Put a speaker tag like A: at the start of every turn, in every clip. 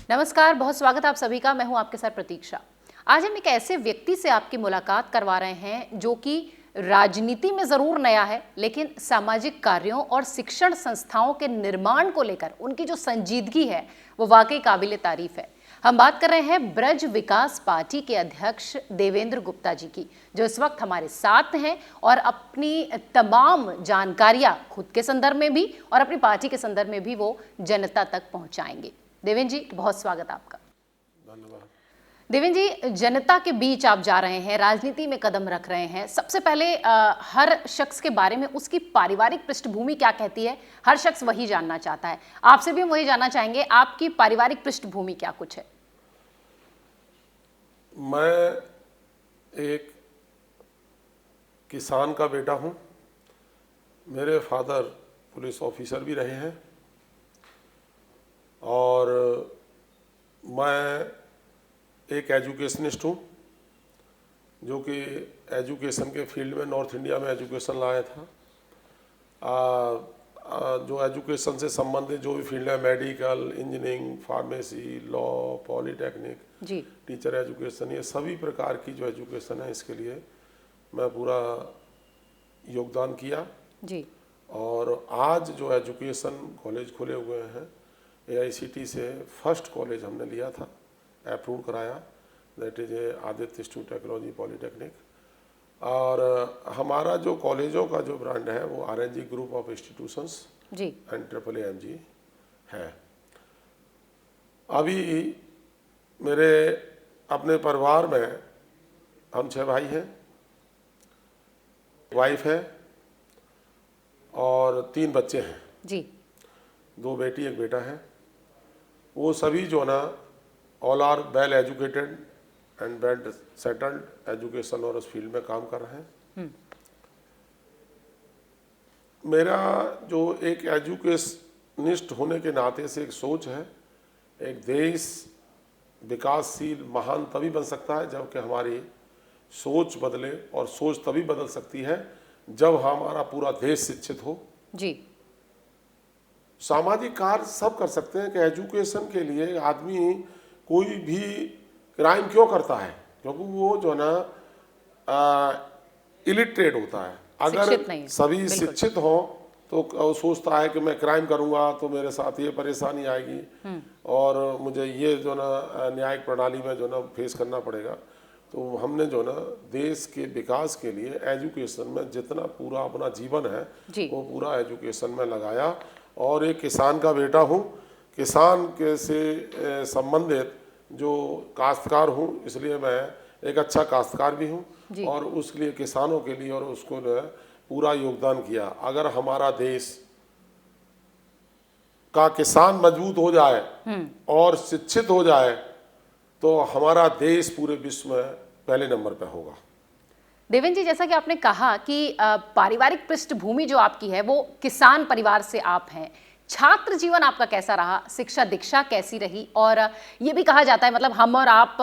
A: नमस्कार, बहुत स्वागत आप सभी का। मैं हूं आपके साथ प्रतीक्षा। आज हम एक ऐसे व्यक्ति से आपकी मुलाकात करवा रहे हैं जो कि राजनीति में जरूर नया है, लेकिन सामाजिक कार्यों और शिक्षण संस्थाओं के निर्माण को लेकर उनकी जो संजीदगी है वो वाकई काबिले तारीफ है। हम बात कर रहे हैं ब्रज विकास पार्टी के अध्यक्ष देवेंद्र गुप्ता जी की, जो इस वक्त हमारे साथ हैं और अपनी तमाम जानकारियां खुद के संदर्भ में भी और अपनी पार्टी के संदर्भ में भी वो जनता तक पहुंचाएंगे। देवेंद्र जी, बहुत स्वागत आपका।
B: धन्यवाद।
A: देवेंद्र जी, जनता के बीच आप जा रहे हैं, राजनीति में कदम रख रहे हैं। सबसे पहले हर शख्स के बारे में उसकी पारिवारिक पृष्ठभूमि क्या कहती है, हर शख्स वही जानना चाहता है। आपसे भी हम वही जानना चाहेंगे, आपकी पारिवारिक पृष्ठभूमि क्या कुछ है?
B: मैं एक किसान का बेटा हूं। मेरे फादर पुलिस ऑफिसर भी रहे हैं और मैं एक एजुकेशनिस्ट हूँ जो कि एजुकेशन के फील्ड में नॉर्थ इंडिया में एजुकेशन लाया था। जो एजुकेशन से संबंधित जो भी फील्ड है, medical, engineering, pharmacy, law, polytechnic,
A: जी,
B: टीचर एजुकेशन, ये सभी प्रकार की जो एजुकेशन है इसके लिए मैं पूरा योगदान किया।
A: जी,
B: और आज जो एजुकेशन कॉलेज खुले हुए हैं, AICT से फर्स्ट कॉलेज हमने लिया था, अप्रूव कराया, that is Aditya institute technology polytechnic. और हमारा जो कॉलेजों का जो ब्रांड है वो RNG group of institutions
A: ji,
B: and AAAMG है। अभी मेरे अपने परिवार में हम 6 भाई हैं, वाइफ है और 3 बच्चे हैं,
A: जी,
B: 2 बेटी 1 बेटा है। वो सभी जो ना all are well educated and well settled education और उस फील्ड में काम कर रहे हैं। मेरा जो एक एजुकेशनिस्ट होने के नाते से एक सोच है, एक देश विकासशील महान तभी बन सकता है जबकि हमारी सोच बदले, और सोच तभी बदल सकती है जब हमारा पूरा देश शिक्षित हो।
A: जी,
B: सामाजिक कार्य सब कर सकते हैं कि एजुकेशन के लिए आदमी कोई भी क्राइम क्यों करता है, क्योंकि वो जो ना इलिटरेट होता है।
A: शिक्षित
B: अगर
A: नहीं है,
B: सभी
A: बिल्कुल।
B: शिक्षित हों तो वो सोचता है कि मैं क्राइम करूंगा तो मेरे साथ ये परेशानी आएगी और मुझे ये जो ना न्यायिक प्रणाली में जो ना फेस करना पड़ेगा। तो हमने जो ना देश के विकास के लिए एजुकेशन में जितना पूरा अपना जीवन है
A: जी,
B: वो पूरा एजुकेशन में लगाया। और एक किसान का बेटा हूँ, किसान के से संबंधित जो काश्तकार हूँ, इसलिए मैं एक अच्छा काश्तकार भी हूँ और उसके लिए किसानों के लिए और उसको जो है पूरा योगदान किया। अगर हमारा देश का किसान मजबूत हो जाए और शिक्षित हो जाए तो हमारा देश पूरे विश्व में पहले नंबर पे होगा।
A: देवेंद्र जी, जैसा कि आपने कहा कि पारिवारिक पृष्ठभूमि जो आपकी है वो किसान परिवार से आप हैं। छात्र जीवन आपका कैसा रहा, शिक्षा दीक्षा कैसी रही? और ये भी कहा जाता है, मतलब हम और आप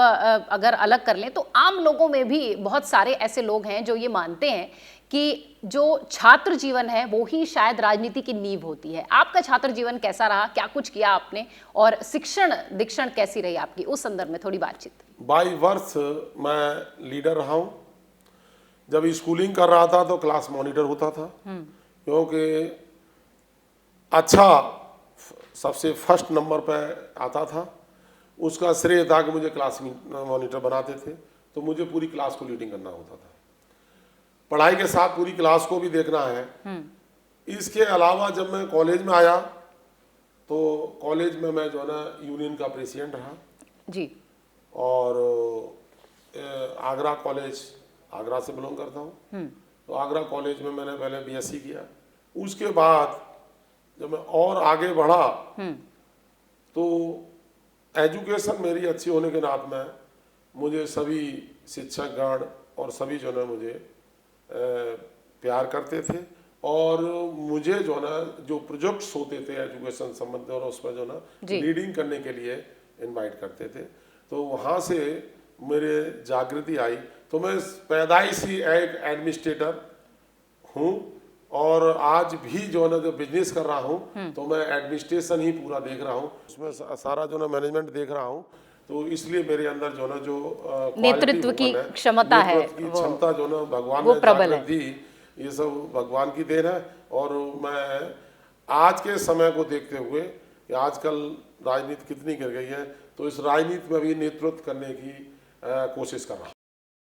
A: अगर अलग कर लें तो आम लोगों में भी बहुत सारे ऐसे लोग हैं जो ये मानते हैं कि जो छात्र जीवन है वो ही शायद राजनीति की नींव होती है। आपका छात्र जीवन कैसा रहा, क्या कुछ किया आपने, और शिक्षण दीक्षण कैसी रही आपकी, उस संदर्भ में थोड़ी बातचीत।
B: 22 वर्ष मैं लीडर रहा हूँ। जब स्कूलिंग कर रहा था तो क्लास मॉनिटर होता था, क्योंकि अच्छा सबसे फर्स्ट नंबर पे आता था, उसका श्रेय था कि मुझे क्लास मॉनिटर बनाते थे, तो मुझे पूरी क्लास को लीडिंग करना होता था। पढ़ाई के साथ पूरी क्लास को भी देखना है। इसके अलावा जब मैं कॉलेज में आया तो कॉलेज में मैं जो है ना यूनियन का प्रेसिडेंट रहा
A: जी,
B: और आगरा कॉलेज, आगरा से बिलोंग करता हूँ, तो आगरा कॉलेज में मैंने पहले BSc किया। उसके बाद जब मैं और आगे बढ़ा तो एजुकेशन मेरी अच्छी होने के नाते में मुझे सभी शिक्षकगण और सभी जो ना मुझे प्यार करते थे और मुझे जो ना जो प्रोजेक्ट्स होते थे एजुकेशन संबंधित और उसमें जो ना लीडिंग करने के लिए इनवाइट करते थे। तो वहाँ से मेरे जागृति आई। तो मैं पैदाइश ही एक एडमिनिस्ट्रेटर हूँ और आज भी जो है ना जो बिजनेस कर रहा हूँ तो मैं एडमिनिस्ट्रेशन ही पूरा देख रहा हूँ, उसमें सारा जो ना मैनेजमेंट देख रहा हूँ। तो इसलिए मेरे अंदर जो ना जो
A: नेतृत्व की क्षमता है,
B: नेतृत्व की क्षमता जो ना भगवान
A: वो
B: ने
A: प्रबल
B: जाकर
A: है।
B: दी, ये सब भगवान की देन है। और मैं आज के समय को देखते हुए कि आजकल राजनीति कितनी गिर गई है, तो इस राजनीति में भी नेतृत्व करने की कोशिश कर रहा हूँ।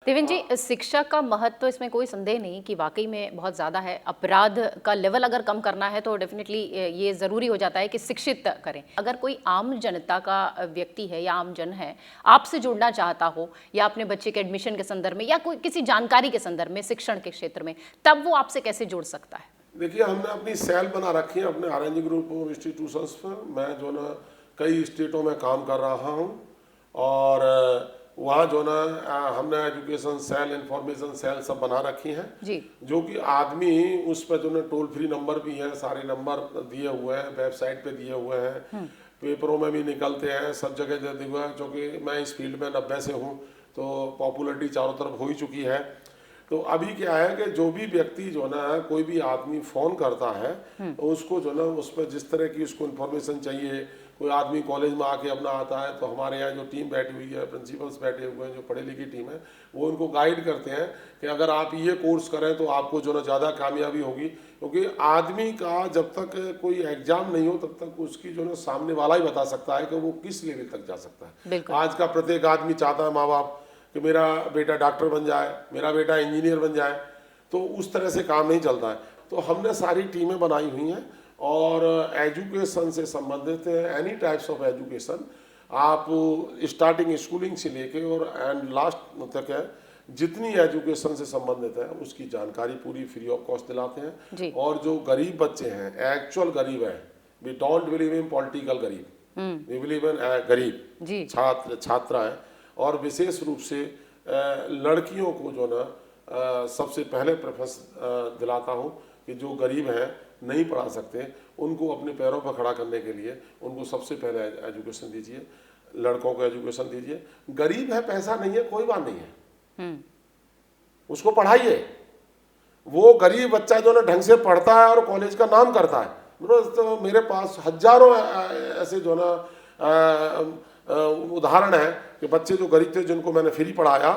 A: देवेंद्र जी, शिक्षा का महत्व इसमें कोई संदेह नहीं कि वाकई में बहुत ज़्यादा है। अपराध का लेवल अगर कम करना है तो डेफिनेटली ये ज़रूरी हो जाता है कि शिक्षित करें। अगर कोई आम जनता का व्यक्ति है या आम जन है, आपसे जुड़ना चाहता हो या अपने बच्चे के एडमिशन के संदर्भ में या कोई किसी जानकारी के संदर्भ में, शिक्षण के क्षेत्र में, तब वो आपसे कैसे जुड़ सकता है?
B: देखिए, हमने अपनी सेल बना रखी है अपने आरएनजी ग्रुप ऑफ इंस्टीट्यूशंस पर। मैं जो ना कई स्टेटों में काम कर रहा हूँ और वहाँ जो ना हमने एजुकेशन सेल, इंफॉर्मेशन सेल सब बना रखी हैं
A: जी।
B: जो कि आदमी उस पर जो ना टोल फ्री नंबर भी हैं, सारे नंबर दिए हुए हैं, वेबसाइट पे दिए हुए हैं, पेपरों में भी निकलते हैं, सब जगह दिए हुए हैं। क्योंकि मैं इस फील्ड में 90 से हूँ तो पॉपुलरिटी चारों तरफ हो ही चुकी है। तो अभी क्या है कि जो भी व्यक्ति जो ना कोई भी आदमी फ़ोन करता है तो उसको जो ना उस पर जिस तरह की उसको इन्फॉर्मेशन चाहिए, कोई आदमी कॉलेज में आके अपना आता है तो हमारे यहाँ जो टीम बैठी हुई है, प्रिंसिपल्स बैठे हुए हैं, जो पढ़े लिखी टीम है, वो उनको गाइड करते हैं कि अगर आप ये कोर्स करें तो आपको जो ना ज़्यादा कामयाबी होगी। क्योंकि आदमी का जब तक कोई एग्जाम नहीं हो तब तक उसकी जो ना सामने वाला ही बता सकता है कि वो किस लेवल तक जा सकता है। आज का प्रत्येक आदमी चाहता है, माँ बाप, कि मेरा बेटा डॉक्टर बन जाए, मेरा बेटा इंजीनियर बन जाए, तो उस तरह से काम नहीं चलता है। तो हमने सारी टीमें बनाई हुई हैं और एजुकेशन से संबंधित एनी टाइप्स ऑफ एजुकेशन, आप स्टार्टिंग स्कूलिंग से लेके और एंड लास्ट तक है, जितनी एजुकेशन से संबंधित है उसकी जानकारी पूरी फ्री ऑफ कॉस्ट दिलाते हैं। और जो गरीब बच्चे हैं, एक्चुअल गरीब है, we don't believe in political गरीब, वी बिलीव इन गरीब छात्र छात्रा है। और विशेष रूप से लड़कियों को जो ना सबसे पहले प्रेफरेंस दिलाता हूँ कि जो गरीब हैं, नहीं पढ़ा सकते, उनको अपने पैरों पर खड़ा करने के लिए उनको सबसे पहले एजुकेशन दीजिए, लड़कों को एजुकेशन दीजिए। गरीब है, पैसा नहीं है, कोई बात नहीं है, उसको पढ़ाइए। वो गरीब बच्चा जो ना ढंग से पढ़ता है और कॉलेज का नाम करता है। तो मेरे पास हजारों ऐसे जो ना उदाहरण है कि बच्चे जो गरीब थे जिनको मैंने फ्री पढ़ाया,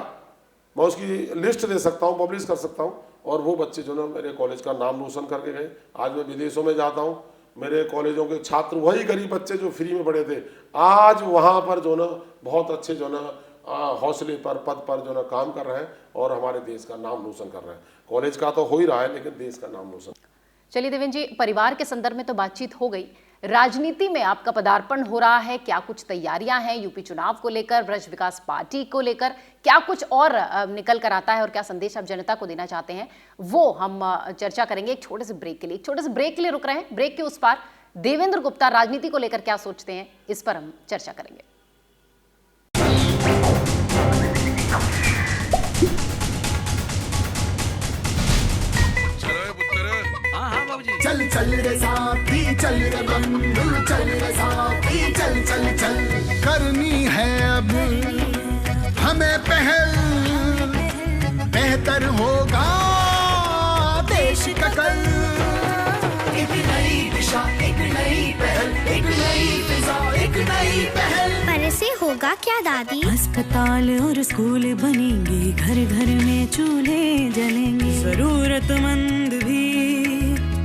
B: मैं उसकी लिस्ट दे सकता हूँ, पब्लिश कर सकता हूँ, और वो बच्चे जो ना मेरे कॉलेज का नाम रोशन करके गए। आज मैं विदेशों में जाता हूँ, मेरे कॉलेजों के छात्र, वही गरीब बच्चे जो फ्री में पढ़े थे, आज वहाँ पर जो ना बहुत अच्छे जो ना हौसले पर, पद पर जो ना काम कर रहे हैं और हमारे देश का नाम रोशन कर रहे हैं। कॉलेज का तो हो ही रहा है, लेकिन देश का नाम रोशन।
A: चलिए देवेंद्र जी, परिवार के संदर्भ में तो बातचीत हो गई, राजनीति में आपका पदार्पण हो रहा है, क्या कुछ तैयारियां हैं यूपी चुनाव को लेकर, ब्रज विकास पार्टी को लेकर, क्या कुछ और निकल कर आता है और क्या संदेश आप जनता को देना चाहते हैं, वो हम चर्चा करेंगे एक छोटे से ब्रेक के लिए। एक छोटे से ब्रेक के लिए रुक रहे हैं, ब्रेक के उस पार देवेंद्र गुप्ता राजनीति को लेकर क्या सोचते हैं, इस पर हम चर्चा करेंगे।
C: चल चल रे साथी, चल रे बंधु, चल रे साथी, चल चल चल। करनी है अब हमें पहल, बेहतर होगा देश का कल। एक नई दिशा, एक नई पहल, एक नई फिजा, एक नई पहल।
D: पर से होगा क्या दादी?
E: अस्पताल और स्कूल बनेंगे, घर घर में चूल्हे जलेंगे, जरूरतमंद भी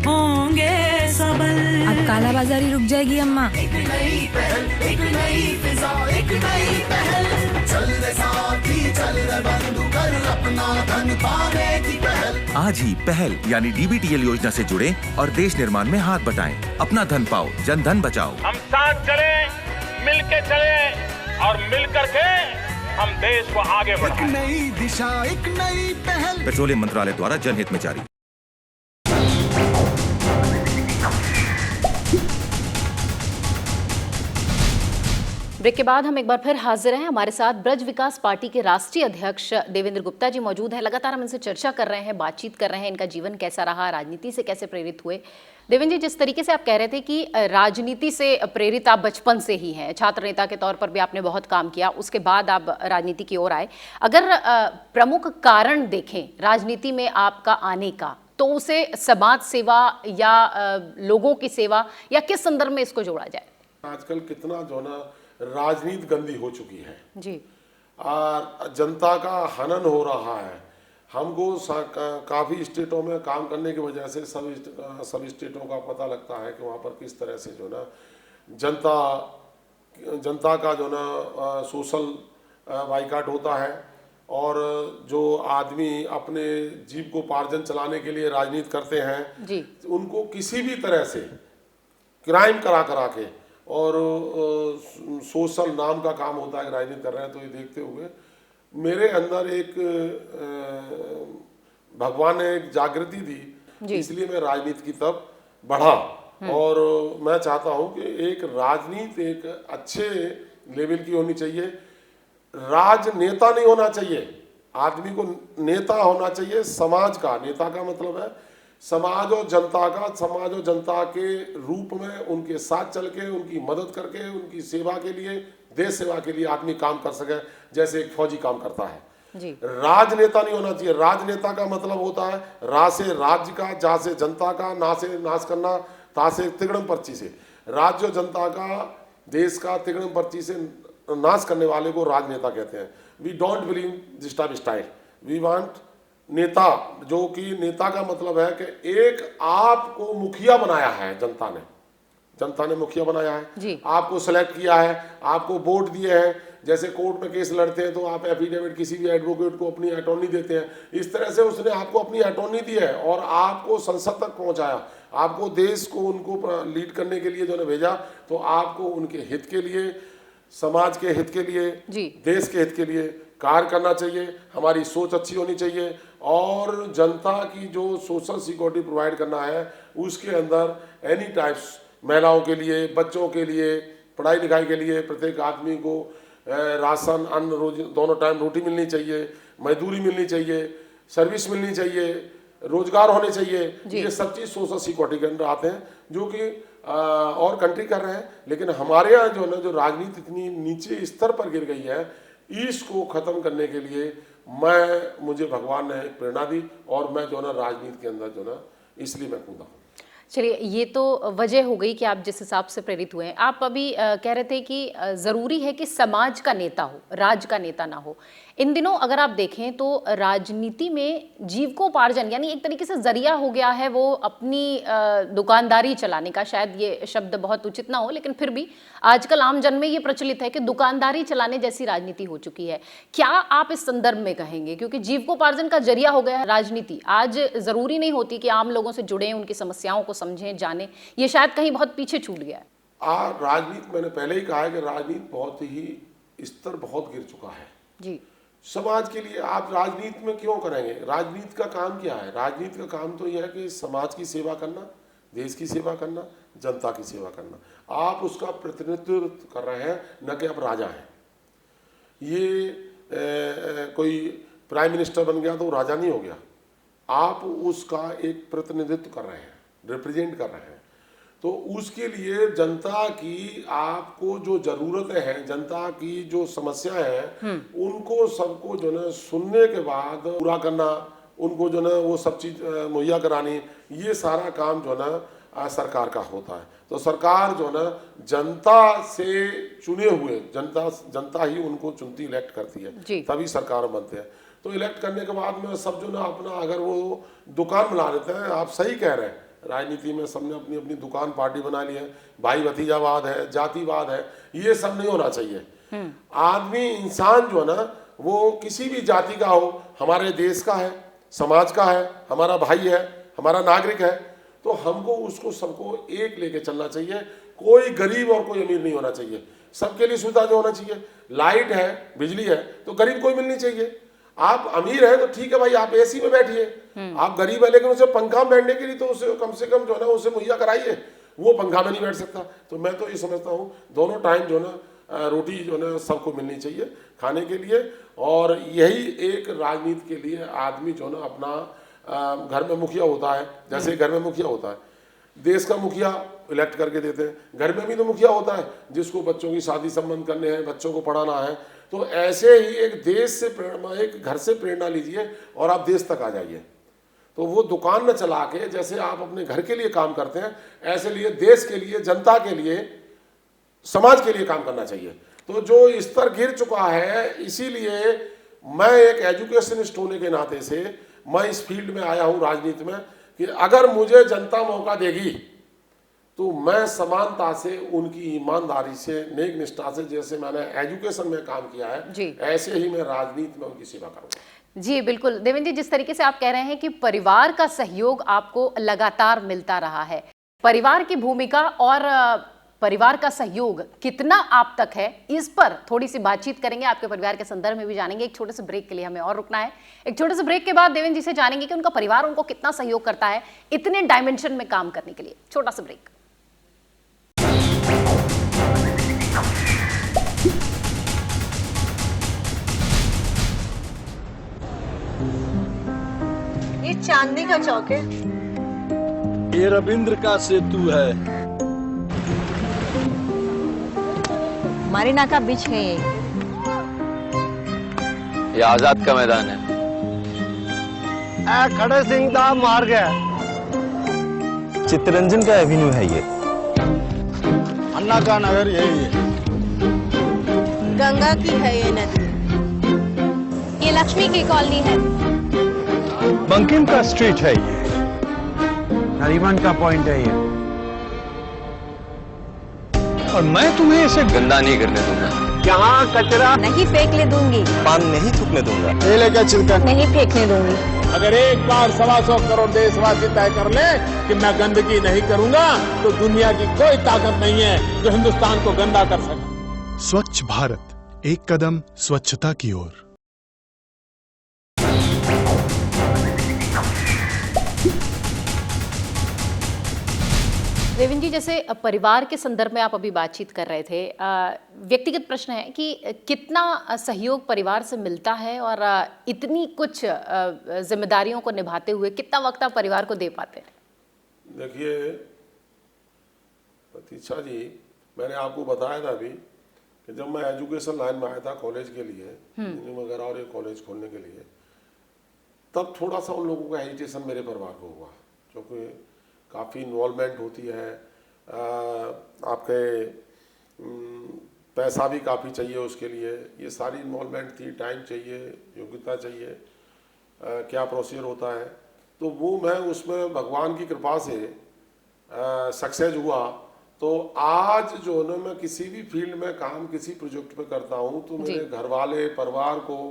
E: होंगे सबल।
D: अब काला बाजारी रुक जाएगी अम्मा।
C: एक नई पहल, एक नई फिजा, एक नई पहल। चल रे साथी, चल रे बंधु, कर अपना धन पाने की पहल।
F: आज ही पहल यानी DBTL योजना से जुड़े और देश निर्माण में हाथ बटाएं। अपना धन पाओ, जन धन बचाओ।
G: हम साथ चले, मिलके चले और मिलकर के हम देश को आगे बढ़ाएं।
C: एक नई दिशा, एक नई पहल।
F: पेट्रोलियम मंत्रालय द्वारा जनहित में जारी।
A: ब्रेक के बाद हम एक बार फिर हाजिर हैं। हमारे साथ ब्रज विकास पार्टी के राष्ट्रीय अध्यक्ष देवेंद्र गुप्ता जी मौजूद हैं। लगातार हम इनसे चर्चा कर रहे हैं, बातचीत कर रहे हैं, इनका जीवन कैसा रहा, राजनीति से कैसे प्रेरित हुए। देवेंद्र जी, जिस तरीके से आप कह रहे थे कि राजनीति से प्रेरित आप बचपन से ही हैं, छात्र नेता के तौर पर भी आपने बहुत काम किया, उसके बाद आप राजनीति की ओर आए। अगर प्रमुख कारण देखें राजनीति में आपका आने का, तो उसे समाज सेवा या लोगों की सेवा या किस संदर्भ में इसको जोड़ा जाए?
B: आजकल कितना जो ना राजनीति गंदी हो चुकी है
A: जी।
B: और जनता का हनन हो रहा है। हमको काफ़ी स्टेटों में काम करने की वजह से सब स्टेटों का पता लगता है कि वहाँ पर किस तरह से जो ना जनता का जो ना सोशल बाइकाट होता है, और जो आदमी अपने जीविकोपार्जन चलाने के लिए राजनीति करते हैं
A: जी।
B: उनको किसी भी तरह से क्राइम करा के और सोशल नाम का काम होता है राजनीति कर रहे हैं। तो ये देखते हुए मेरे अंदर एक भगवान ने एक जागृति दी, इसलिए मैं राजनीति की तरफ बढ़ा। और मैं चाहता हूं कि एक राजनीति एक अच्छे लेवल की होनी चाहिए। राजनेता नहीं होना चाहिए, आदमी को नेता होना चाहिए समाज का। नेता का मतलब है समाज और जनता का, समाज और जनता के रूप में उनके साथ चल के, उनकी मदद करके, उनकी सेवा के लिए, देश सेवा के लिए आदमी काम कर सके, जैसे एक फौजी काम करता है
A: जी।
B: राजनेता नहीं होना चाहिए। राजनेता का मतलब होता है रा से राज्य का, जा से जनता का, ना से नाश करना, ता से तिगड़म पर्ची से। राज्य और जनता का, देश का तिगड़म पर्ची से नाश करने वाले को राजनेता कहते हैं। We don't believe this type style, we want नेता, जो कि नेता का मतलब है कि एक आपको मुखिया बनाया है जनता ने मुखिया बनाया है
A: जी।
B: आपको सेलेक्ट किया है, आपको वोट दिए हैं। जैसे कोर्ट में केस लड़ते हैं तो आप एफिडेविट किसी भी एडवोकेट को अपनी अटॉर्नी देते हैं, इस तरह से उसने आपको अपनी अटॉर्नी दी है और आपको संसद तक पहुंचाया, आपको देश को उनको लीड करने के लिए जो ने भेजा। तो आपको उनके हित के लिए, समाज के हित के लिए
A: जी।
B: देश के हित के लिए कार्य करना चाहिए। हमारी सोच अच्छी होनी चाहिए और जनता की जो सोशल सिक्योरिटी प्रोवाइड करना है उसके अंदर एनी टाइप्स, महिलाओं के लिए, बच्चों के लिए, पढ़ाई लिखाई के लिए प्रत्येक आदमी को राशन, अन्न, रोज दोनों टाइम रोटी मिलनी चाहिए, मजदूरी मिलनी चाहिए, सर्विस मिलनी चाहिए, रोजगार होने चाहिए। ये सब चीज़ सोशल सिक्योरिटी के अंदर आते हैं, जो कि और कंट्री कर रहे हैं। लेकिन हमारे यहाँ जो है ना, जो राजनीति इतनी नीचे स्तर पर गिर गई है, इसको ख़त्म करने के लिए मुझे भगवान ने एक प्रेरणा दी और मैं जो ना राजनीति के अंदर जो ना इसलिए मैं कूदा।
A: चलिए, ये तो वजह हो गई कि आप जिस हिसाब से प्रेरित हुए हैं। आप अभी कह रहे थे कि ज़रूरी है कि समाज का नेता हो, राज का नेता ना हो। इन दिनों अगर आप देखें तो राजनीति में जीविकोपार्जन यानी एक तरीके से जरिया हो गया है वो अपनी दुकानदारी चलाने का। शायद ये शब्द बहुत उचित ना हो, लेकिन फिर भी आजकल आम जन में ये प्रचलित है कि दुकानदारी चलाने जैसी राजनीति हो चुकी है। क्या आप इस संदर्भ में कहेंगे? क्योंकि जीविकोपार्जन का जरिया हो गया है राजनीति। आज ज़रूरी नहीं होती कि आम लोगों से जुड़ें, उनकी समस्याओं को समझें, जानें। ये शायद कहीं बहुत पीछे छूट गया है।
B: राजनीति, मैंने पहले ही कहा है कि राजनीति बहुत ही स्तर बहुत गिर चुका है
A: जी।
B: समाज के लिए आप राजनीति में क्यों करेंगे? राजनीति का काम क्या है? राजनीति का काम तो यह है कि समाज की सेवा करना, देश की सेवा करना, जनता की सेवा करना। आप उसका प्रतिनिधित्व कर रहे हैं, न कि आप राजा हैं। ये कोई प्राइम मिनिस्टर बन गया तो राजा नहीं हो गया, आप उसका एक प्रतिनिधित्व कर रहे हैं, रिप्रेजेंट कर रहे हैं। तो उसके लिए जनता की आपको जो ज़रूरतें हैं, जनता की जो समस्याएं हैं, उनको सबको जो है सुनने के बाद पूरा करना, उनको जो है वो सब चीज़ मुहैया करानी, ये सारा काम जो है ना सरकार का होता है। तो सरकार जो है ना जनता से चुने हुए, जनता ही उनको चुनती, इलेक्ट करती है, तभी सरकार बनते हैं। तो इलेक्ट करने के बाद में सब जो ना अपना अगर वो दुकान बना लेते हैं, आप सही कह रहे हैं, राजनीति में सबने अपनी अपनी दुकान पार्टी बना ली है, भाई भतीजावाद है, जातिवाद है, ये सब नहीं होना चाहिए। आदमी, इंसान जो है ना वो किसी भी जाति का हो, हमारे देश का है, समाज का है, हमारा भाई है, हमारा नागरिक है, तो हमको उसको सबको एक लेके चलना चाहिए। कोई गरीब और कोई अमीर नहीं होना चाहिए, सबके लिए सुविधा जो होना चाहिए। लाइट है, बिजली है, तो गरीब कोई मिलनी चाहिए। आप अमीर हैं तो ठीक है भाई, आप एसी में बैठिए, आप गरीब है लेकिन उसे पंखा में बैठने के लिए तो उसे कम से कम जो है ना उसे मुहैया कराइए, वो पंखा में नहीं बैठ सकता। तो मैं तो ये समझता हूँ दोनों टाइम जो है ना रोटी जो है ना सबको मिलनी चाहिए खाने के लिए। और यही एक राजनीति के लिए आदमी जो है ना अपना घर में मुखिया होता है, जैसे घर में मुखिया होता है, देश का मुखिया इलेक्ट करके देते हैं, घर में भी तो मुखिया होता है जिसको बच्चों की शादी संबंध करने हैं, बच्चों को पढ़ाना है। तो ऐसे ही एक देश से प्रेरणा, एक घर से प्रेरणा लीजिए और आप देश तक आ जाइए। तो वो दुकान में चला के जैसे आप अपने घर के लिए काम करते हैं, ऐसे लिए देश के लिए, जनता के लिए, समाज के लिए काम करना चाहिए। तो जो स्तर गिर चुका है, इसीलिए मैं एक एजुकेशनिस्ट होने के नाते से मैं इस फील्ड में आया हूं राजनीति में, कि अगर मुझे जनता मौका देगी तो मैं समानता से, उनकी ईमानदारी से, नेक निष्ठा से, जैसे मैंने एजुकेशन में काम किया है ऐसे ही मैं राजनीति में उनकी सेवा करूंगा।
A: जी बिल्कुल देवेंद्र जी, जिस तरीके से आप कह रहे हैं कि परिवार का सहयोग आपको लगातार मिलता रहा है, परिवार की भूमिका और परिवार का सहयोग कितना आप तक है, इस पर थोड़ी सी बातचीत करेंगे, आपके परिवार के संदर्भ में भी जानेंगे। एक छोटे से ब्रेक के लिए हमें और रुकना है। एक छोटे से ब्रेक के बाद देवेंद्र जी से जानेंगे कि उनका परिवार उनको कितना सहयोग करता है इतने डायमेंशन में काम करने के लिए। छोटा सा ब्रेक।
H: ये चांदनी का चौक है,
I: ये रविंद्र का सेतु है,
H: मरीना का बीच है,
I: ये आजाद का मैदान है,
J: खड़े सिंह का मार्ग है,
K: चित्तरंजन का एवेन्यू है, ये
J: अन्ना का नगर यही है,
H: गंगा की है ये नदी,
D: ये लक्ष्मी की कॉलोनी है,
K: बंकिम का स्ट्रीट है, ये
J: नरीमन का पॉइंट है ये,
K: और मैं तुम्हें इसे
I: गंदा नहीं करने दूंगा,
J: यहाँ कचरा
H: नहीं फेंकने दूंगी,
K: पान नहीं थूकने दूंगा,
J: केले का छिलका
H: नहीं फेंकने दूंगी।
G: अगर एक बार 125 करोड़ देशवासी तय कर ले कि मैं गंदगी नहीं करूंगा, तो दुनिया की कोई ताकत नहीं है जो हिंदुस्तान को गंदा कर सके।
L: स्वच्छ भारत, एक कदम स्वच्छता की ओर।
A: देवेंद्र जी, जैसे परिवार के संदर्भ में आप अभी बातचीत कर रहे थे, व्यक्तिगत प्रश्न है कि कितना सहयोग परिवार से मिलता है और इतनी कुछ जिम्मेदारियों को निभाते हुए कितना वक्त आप परिवार को दे पाते हैं?
B: देखिए प्रतीक्षा जी, मैंने आपको बताया था अभी कि जब मैं एजुकेशन लाइन में आया था कॉलेज के लिए, इंजीनियरिंग वगैरह और एक कॉलेज खोलने के लिए, तब थोड़ा सा उन लोगों का हेजिटेशन मेरे परिवार को हुआ, क्योंकि काफ़ी इन्वॉल्वमेंट होती है, आपके पैसा भी काफ़ी चाहिए उसके लिए, ये सारी इन्वॉल्वमेंट थी, टाइम चाहिए, योग्यता चाहिए, क्या प्रोसीजर होता है, तो वो मैं उसमें भगवान की कृपा से सक्सेस हुआ। तो आज जो है मैं किसी भी फील्ड में काम, किसी प्रोजेक्ट पे करता हूँ, तो मेरे घर वाले, परिवार को,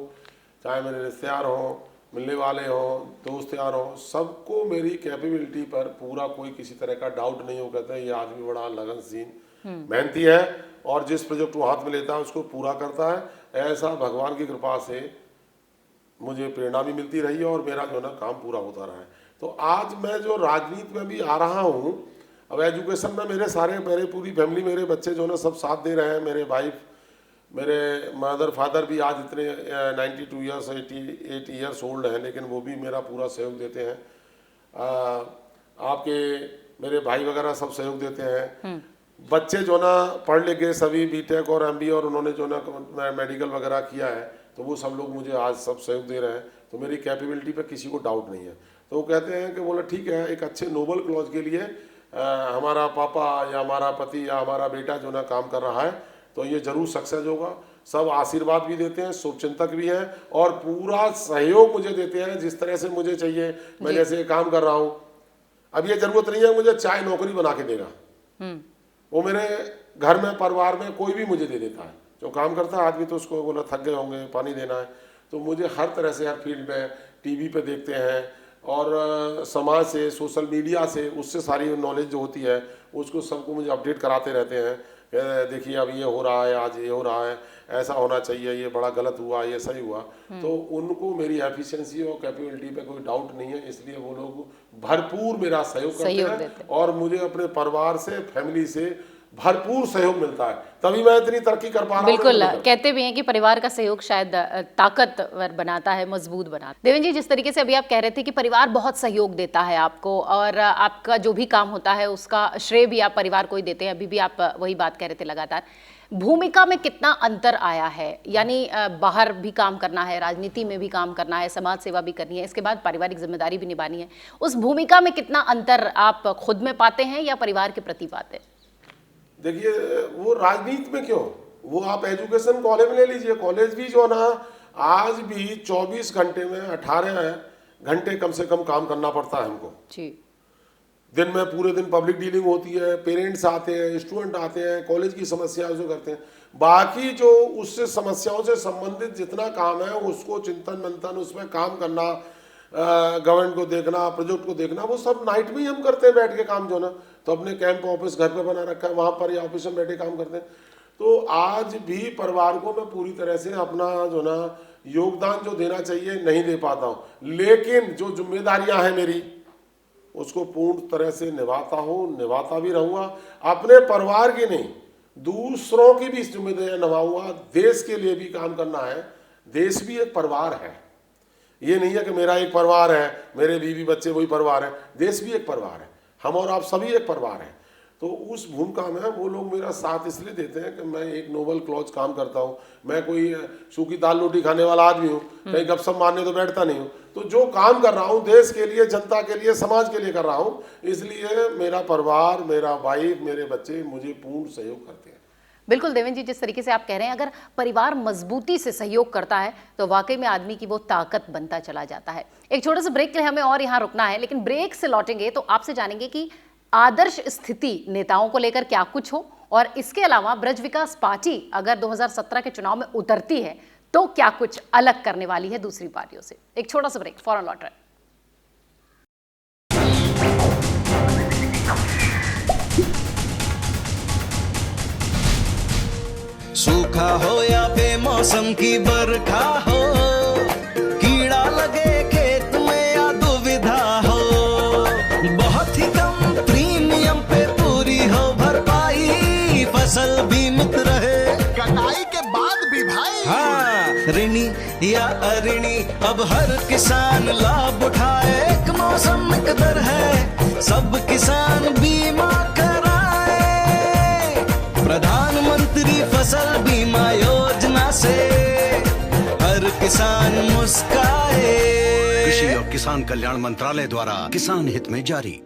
B: चाहे मेरे रिश्तेदार हों, मिलने वाले हों, दोस्त यार हों, सबको मेरी कैपेबिलिटी पर पूरा कोई किसी तरह का डाउट नहीं हो। कहते हैं ये आदमी बड़ा लगनशील, मेहनती है और जिस प्रोजेक्ट वो हाथ में लेता है उसको पूरा करता है। ऐसा भगवान की कृपा से मुझे प्रेरणा भी मिलती रही है और मेरा जो ना काम पूरा होता रहा है। तो आज मैं जो राजनीति में भी आ रहा हूँ, अब एजुकेशन में मेरे पूरी फैमिली, मेरे बच्चे जो ना सब साथ दे रहे हैं, मेरे वाइफ, मेरे मदर फादर भी आज इतने 92 ईयर्स 88 ईयर्स ओल्ड हैं, लेकिन वो भी मेरा पूरा सहयोग देते हैं। आपके मेरे भाई वगैरह सब सहयोग देते हैं। बच्चे जो ना पढ़ लिख गए सभी, बीटेक और एमबीए, और उन्होंने जो ना मेडिकल वगैरह किया है, तो वो सब लोग मुझे आज सब सहयोग दे रहे हैं। तो मेरी कैपेबिलिटी पे किसी को डाउट नहीं है। तो वो कहते हैं कि बोला ठीक है, एक अच्छे नोबल क्लॉज के लिए हमारा पापा या हमारा पति या हमारा बेटा जो ना काम कर रहा है, तो ये जरूर सक्सेस होगा। सब आशीर्वाद भी देते हैं, शुभचिंतक भी हैं और पूरा सहयोग मुझे देते हैं जिस तरह से मुझे चाहिए। मैं जैसे काम कर रहा हूँ, अब ये जरूरत नहीं है मुझे चाय नौकरी बना के देगा, वो मेरे घर में परिवार में कोई भी मुझे दे देता है। जो काम करता है आदमी, तो उसको बोला थक गए होंगे, पानी देना है, तो मुझे हर तरह से, हर फील्ड में टीवी पे देखते हैं और समाज से, सोशल मीडिया से, उससे सारी नॉलेज जो होती है उसको सबको मुझे अपडेट कराते रहते हैं। देखिए अब ये हो रहा है, आज ये हो रहा है, ऐसा होना चाहिए, ये बड़ा गलत हुआ, ये सही हुआ। तो उनको मेरी एफिशिएंसी और कैपेबिलिटी पे कोई डाउट नहीं है, इसलिए वो लोग भरपूर मेरा सहयोग करते हैं और मुझे अपने परिवार से, फैमिली से भरपूर सहयोग मिलता है, तभी मैं इतनी तरक्की कर पा रहा हूँ।
A: बिल्कुल, कहते भी हैं कि परिवार का सहयोग शायद ताकतवर बनाता है, मजबूत बनाता है। देवेंद्र जी, जिस तरीके से अभी आप कह रहे थे कि परिवार बहुत सहयोग देता है आपको और आपका जो भी काम होता है उसका श्रेय भी आप परिवार को ही देते हैं, अभी भी आप वही बात कह रहे थे लगातार। भूमिका में कितना अंतर आया है, यानी बाहर भी काम करना है, राजनीति में भी काम करना है, समाज सेवा भी करनी है, इसके बाद पारिवारिक जिम्मेदारी भी निभानी है, उस भूमिका में कितना अंतर आप खुद में पाते हैं या परिवार के प्रति पाते हैं?
B: देखिए, वो राजनीति में क्यों, वो आप एजुकेशन कॉलेज में ले लीजिए, कॉलेज भी जो ना आज भी 24 घंटे में 18 घंटे कम से कम काम करना पड़ता है हमको
A: जी।
B: दिन में पूरे दिन पब्लिक डीलिंग होती है, पेरेंट्स आते हैं, स्टूडेंट आते हैं, कॉलेज की समस्याएं जो करते हैं, बाकी जो उससे समस्याओं से संबंधित जितना काम है उसको चिंतन मंथन उसमें काम करना, गवर्नमेंट को देखना, प्रोजेक्ट को देखना, वो सब नाइट में ही हम करते हैं बैठ के काम जो ना। तो अपने कैंप ऑफिस घर पे बना रखा है, वहाँ पर या ऑफिस में बैठे काम करते हैं। तो आज भी परिवार को मैं पूरी तरह से अपना जो ना योगदान जो देना चाहिए नहीं दे पाता हूँ, लेकिन जो जिम्मेदारियाँ हैं मेरी उसको पूर्ण तरह से निभाता हूँ, निभाता भी रहूँगा। अपने परिवार की नहीं, दूसरों की भी जिम्मेदारियाँ निभाऊंगा। देश के लिए भी काम करना है, देश भी एक परिवार है, ये नहीं है कि मेरा एक परिवार है, मेरे बीवी बच्चे वही परिवार है, देश भी एक परिवार है, हम और आप सभी एक परिवार हैं। तो उस भूमिका में वो लोग मेरा साथ इसलिए देते हैं कि मैं एक नोबल क्लॉज काम करता हूँ, मैं कोई सूखी दाल रोटी खाने वाला आदमी हूँ, कहीं गपशप मारने तो बैठता नहीं हूँ। तो जो काम कर रहा हूँ देश के लिए, जनता के लिए, समाज के लिए कर रहा हूँ, इसलिए मेरा परिवार, मेरा वाइफ, मेरे बच्चे मुझे पूर्ण सहयोग करते हैं।
A: बिल्कुल देवेंद्र जी, जिस तरीके से आप कह रहे हैं, अगर परिवार मजबूती से सहयोग करता है तो वाकई में आदमी की वो ताकत बनता चला जाता है। एक छोटे से ब्रेक के लिए हमें और यहाँ रुकना है, लेकिन ब्रेक से लौटेंगे तो आपसे जानेंगे कि आदर्श स्थिति नेताओं को लेकर क्या कुछ हो, और इसके अलावा ब्रज विकास पार्टी अगर 2017 के चुनाव में उतरती है तो क्या कुछ अलग करने वाली है दूसरी पार्टियों से। एक छोटा सा ब्रेक, फौरन लौट रहे हैं।
M: सूखा हो या बेमौसम की बरखा हो, कीड़ा लगे खेत में या दुविधा हो, बहुत ही कम प्रीमियम पे पूरी हो भरपाई, फसल बीमित रहे
C: कटाई के बाद भी भाई।
M: हाँ, ऋणी या अऋणी अब हर किसान लाभ उठाए, एक मौसम एक दर है, सब किसान बीमा कराए, प्रधानमंत्री फसल बीमा योजना से हर किसान मुस्काए।
N: कृषि और किसान कल्याण मंत्रालय द्वारा किसान हित में जारी।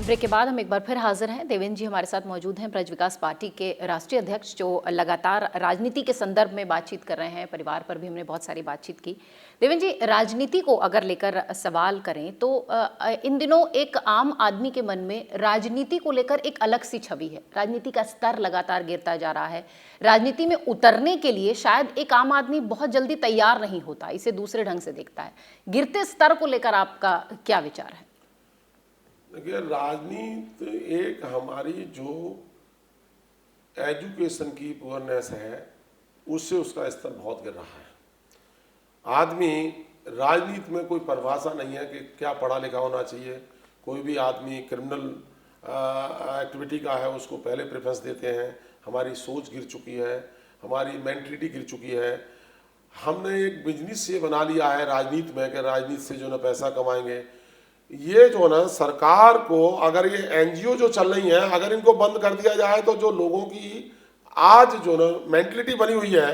A: ब्रेक के बाद हम एक बार फिर हाजिर हैं। देवेंद्र जी हमारे साथ मौजूद हैं, ब्रज विकास पार्टी के राष्ट्रीय अध्यक्ष, जो लगातार राजनीति के संदर्भ में बातचीत कर रहे हैं। परिवार पर भी हमने बहुत सारी बातचीत की। देवेंद्र जी, राजनीति को अगर लेकर सवाल करें तो इन दिनों एक आम आदमी के मन में राजनीति को लेकर एक अलग सी छवि है। राजनीति का स्तर लगातार गिरता जा रहा है। राजनीति में उतरने के लिए शायद एक आम आदमी बहुत जल्दी तैयार नहीं होता, इसे दूसरे ढंग से देखता है। गिरते स्तर को लेकर आपका क्या विचार है?
B: देखिए, राजनीति एक हमारी जो एजुकेशन की पुअरनेस है उससे उसका स्तर बहुत गिर रहा है। आदमी राजनीति में कोई परिभाषा नहीं है कि क्या पढ़ा लिखा होना चाहिए। कोई भी आदमी क्रिमिनल एक्टिविटी का है उसको पहले प्रेफरेंस देते हैं। हमारी सोच गिर चुकी है, हमारी मेंटलिटी गिर चुकी है। हमने एक बिजनेस ये बना लिया है राजनीति में कि राजनीति से जो ना पैसा कमाएंगे। ये जो ना सरकार को, अगर ये एनजीओ जो चल रही हैं, अगर इनको बंद कर दिया जाए तो जो लोगों की आज जो ना मेंटलिटी बनी हुई है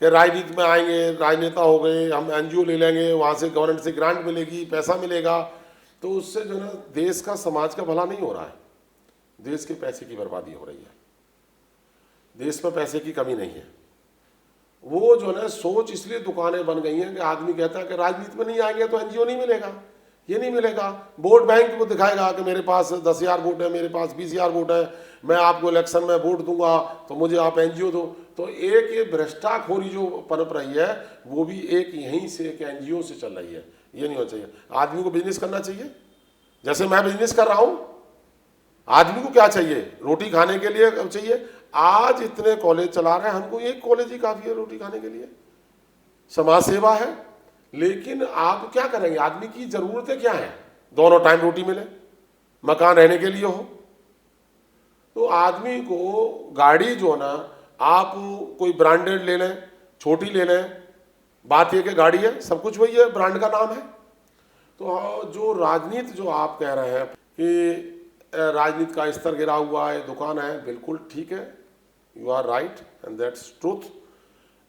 B: कि राजनीति में आएंगे, राजनेता हो गए, हम एनजीओ ले लेंगे, वहाँ से गवर्नमेंट से ग्रांट मिलेगी, पैसा मिलेगा, तो उससे जो ना देश का, समाज का भला नहीं हो रहा है। देश के पैसे की बर्बादी हो रही है। देश में पैसे की कमी नहीं है। वो जो ना सोच इसलिए दुकानें बन गई हैं कि आदमी कहता है कि राजनीति में नहीं आएंगे तो एनजीओ नहीं मिलेगा, ये नहीं मिलेगा। वोट बैंक को दिखाएगा कि मेरे पास 10,000 वोट है, मेरे पास 20,000 वोट है, मैं आपको इलेक्शन में वोट दूंगा तो मुझे आप एनजीओ दो। तो एक ये भ्रष्टाखोरी जो पनप रही है वो भी एक यहीं से, एक एनजीओ से चल रही है। ये नहीं होना चाहिए। आदमी को बिजनेस करना चाहिए, जैसे मैं बिजनेस कर रहा हूँ। आदमी को क्या चाहिए? रोटी खाने के लिए चाहिए। आज इतने कॉलेज चला रहे हैं, हमको एक कॉलेज ही काफ़ी है रोटी खाने के लिए। समाज सेवा है, लेकिन आप क्या करेंगे? आदमी की जरूरतें क्या हैं? दोनों टाइम रोटी मिले, मकान रहने के लिए हो। तो आदमी को गाड़ी जो ना, आप कोई ब्रांडेड ले लें, छोटी ले लें, बात यह कि गाड़ी है, सब कुछ वही है, ब्रांड का नाम है। तो जो राजनीति जो आप कह रहे हैं कि राजनीति का स्तर गिरा हुआ है, दुकान है, बिल्कुल ठीक है, you are right and that's truth.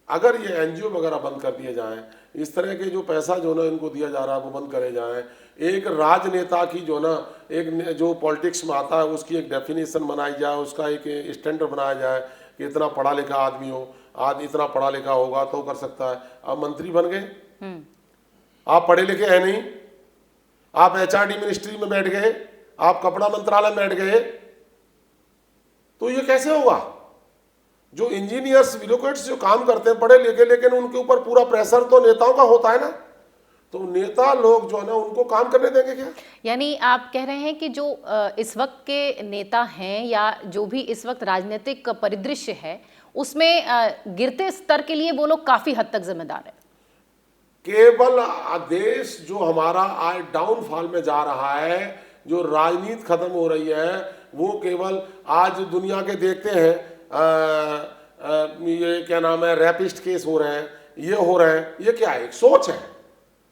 B: अगर ये एनजीओ वगैरह बंद कर दिए जाएं, इस तरह के जो पैसा जो ना इनको दिया जा रहा है वो बंद करे जाएं, एक राजनेता की जो ना, एक जो पॉलिटिक्स में आता है उसकी एक डेफिनेशन बनाई जाए, उसका एक स्टैंडर्ड बनाया जाए कि इतना पढ़ा लिखा आदमी हो, आदमी इतना पढ़ा लिखा होगा तो कर सकता है। आप मंत्री बन गए, आप पढ़े लिखे हैं नहीं, आप HRD मिनिस्ट्री में बैठ गए, आप कपड़ा मंत्रालय में बैठ गए, तो ये कैसे होगा? जो इंजीनियर्स, ब्यूरोक्रेट्स जो काम करते हैं पढ़े लिखे, लेकिन उनके ऊपर पूरा प्रेशर तो नेताओं का होता है ना, तो नेता लोग जो है ना उनको काम करने देंगे क्या?
A: यानी आप कह रहे हैं कि जो इस वक्त के नेता हैं या जो भी इस वक्त राजनीतिक परिदृश्य है उसमें गिरते स्तर के लिए वो लोग काफी हद तक जिम्मेदार है।
B: केवल देश जो हमारा आज डाउनफॉल में जा रहा है, जो राजनीति खत्म हो रही है, वो केवल आज दुनिया के देखते हैं ये क्या नाम है, रैपिस्ट केस हो रहे हैं, ये हो रहे हैं, ये क्या है? एक सोच है।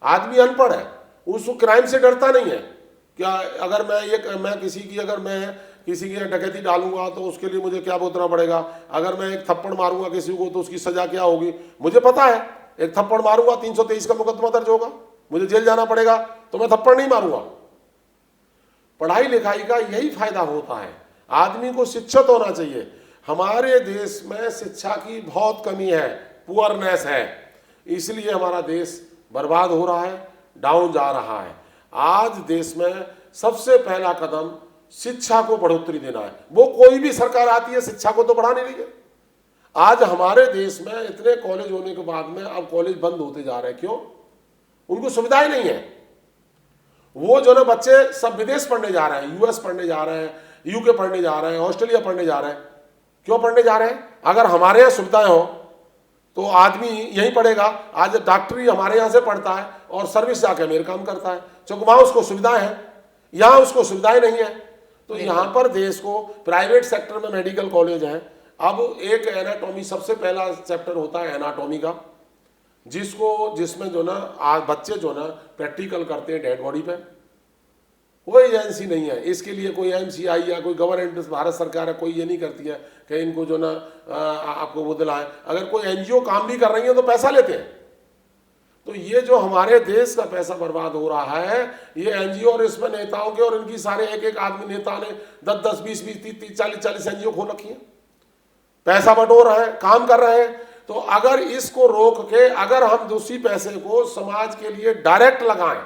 B: आदमी अनपढ़ है, उसको क्राइम से डरता नहीं है। क्या अगर मैं किसी की डकैती डालूंगा तो उसके लिए मुझे क्या भुगतना पड़ेगा? अगर मैं एक थप्पड़ मारूंगा किसी को तो उसकी सजा क्या होगी? मुझे पता है, एक थप्पड़ मारूंगा 323 का मुकदमा दर्ज होगा, मुझे जेल जाना पड़ेगा, तो मैं थप्पड़ नहीं मारूंगा। पढ़ाई लिखाई का यही फायदा होता है, आदमी को शिक्षित होना चाहिए। हमारे देश में शिक्षा की बहुत कमी है, पुअरनेस है, इसलिए हमारा देश बर्बाद हो रहा है, डाउन जा रहा है। आज देश में सबसे पहला कदम शिक्षा को बढ़ोतरी देना है। वो कोई भी सरकार आती है शिक्षा को तो बढ़ा नहीं रही है। आज हमारे देश में इतने कॉलेज होने के बाद में अब कॉलेज बंद होते जा रहे हैं। क्यों? उनको सुविधाएं नहीं है। वो जो ना बच्चे सब विदेश पढ़ने जा रहे हैं, US पढ़ने जा रहे हैं, UK पढ़ने जा रहे हैं, ऑस्ट्रेलिया पढ़ने जा रहे हैं। क्यों पढ़ने जा रहे हैं? अगर हमारे यहाँ सुविधाएं हो तो आदमी यहीं पढ़ेगा। आज डॉक्टरी हमारे यहाँ से पढ़ता है और सर्विस जाके अमेरिका में करता है, क्योंकि वहाँ उसको सुविधाएं हैं, यहाँ उसको सुविधाएं नहीं है। तो यहाँ पर देश को प्राइवेट सेक्टर में मेडिकल कॉलेज हैं। अब एक एनाटॉमी, सबसे पहला चैप्टर होता है एनाटॉमी का, जिसमें जो ना आज बच्चे जो ना प्रैक्टिकल करते हैं डेड बॉडी पे। कोई एजेंसी नहीं है इसके लिए, कोई MCI या कोई गवर्नमेंट भारत सरकार है, कोई ये नहीं करती है कि इनको जो ना आपको वो दिलाएं। अगर कोई NGO काम भी कर रही है तो पैसा लेते हैं। तो ये जो हमारे देश का पैसा बर्बाद हो रहा है, ये NGO और इसमें नेताओं के और इनकी सारे एक आदमी नेता ने 10-10, 20-20, 30-30, 40-40 NGO खोल रखी है, पैसा बटोर रहे हैं, काम कर रहे हैं। तो अगर इसको रोक के अगर हम दूसरी पैसे को समाज के लिए डायरेक्ट लगाएं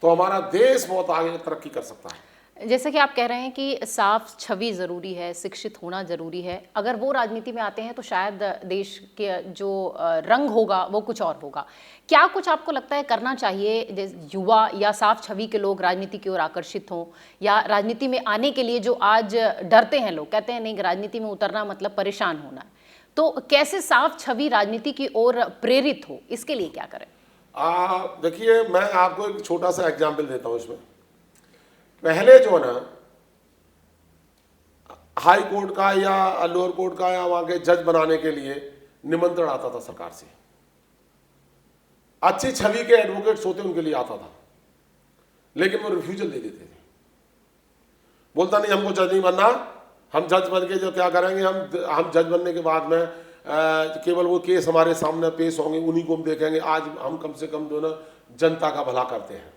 B: तो हमारा देश बहुत आगे तरक्की कर सकता है।
A: जैसे कि आप कह रहे हैं कि साफ छवि ज़रूरी है, शिक्षित होना ज़रूरी है। अगर वो राजनीति में आते हैं तो शायद देश के जो रंग होगा वो कुछ और होगा। क्या कुछ आपको लगता है करना चाहिए युवा या साफ छवि के लोग राजनीति की ओर आकर्षित हों, या राजनीति में आने के लिए जो आज डरते हैं लोग, कहते हैं नहीं राजनीति में उतरना मतलब परेशान होना है, तो कैसे साफ छवि राजनीति की ओर प्रेरित हो, इसके लिए क्या करें?
B: देखिए, मैं आपको एक छोटा सा एग्जाम्पल देता हूँ इसमें। पहले जो ना हाई कोर्ट का या लोअर कोर्ट का या वहां के जज बनाने के लिए निमंत्रण आता था सरकार से, अच्छी छवि के एडवोकेट्स होते उनके लिए आता था, लेकिन वो रिफ्यूजल दे देते थे। बोलता नहीं हमको जज नहीं बनना, हम जज बन के जो क्या करेंगे, हम जज बनने के बाद में केवल वो केस हमारे सामने पेश होंगे, उन्हीं को हम देखेंगे। आज हम कम से कम जो ना जनता का भला करते हैं।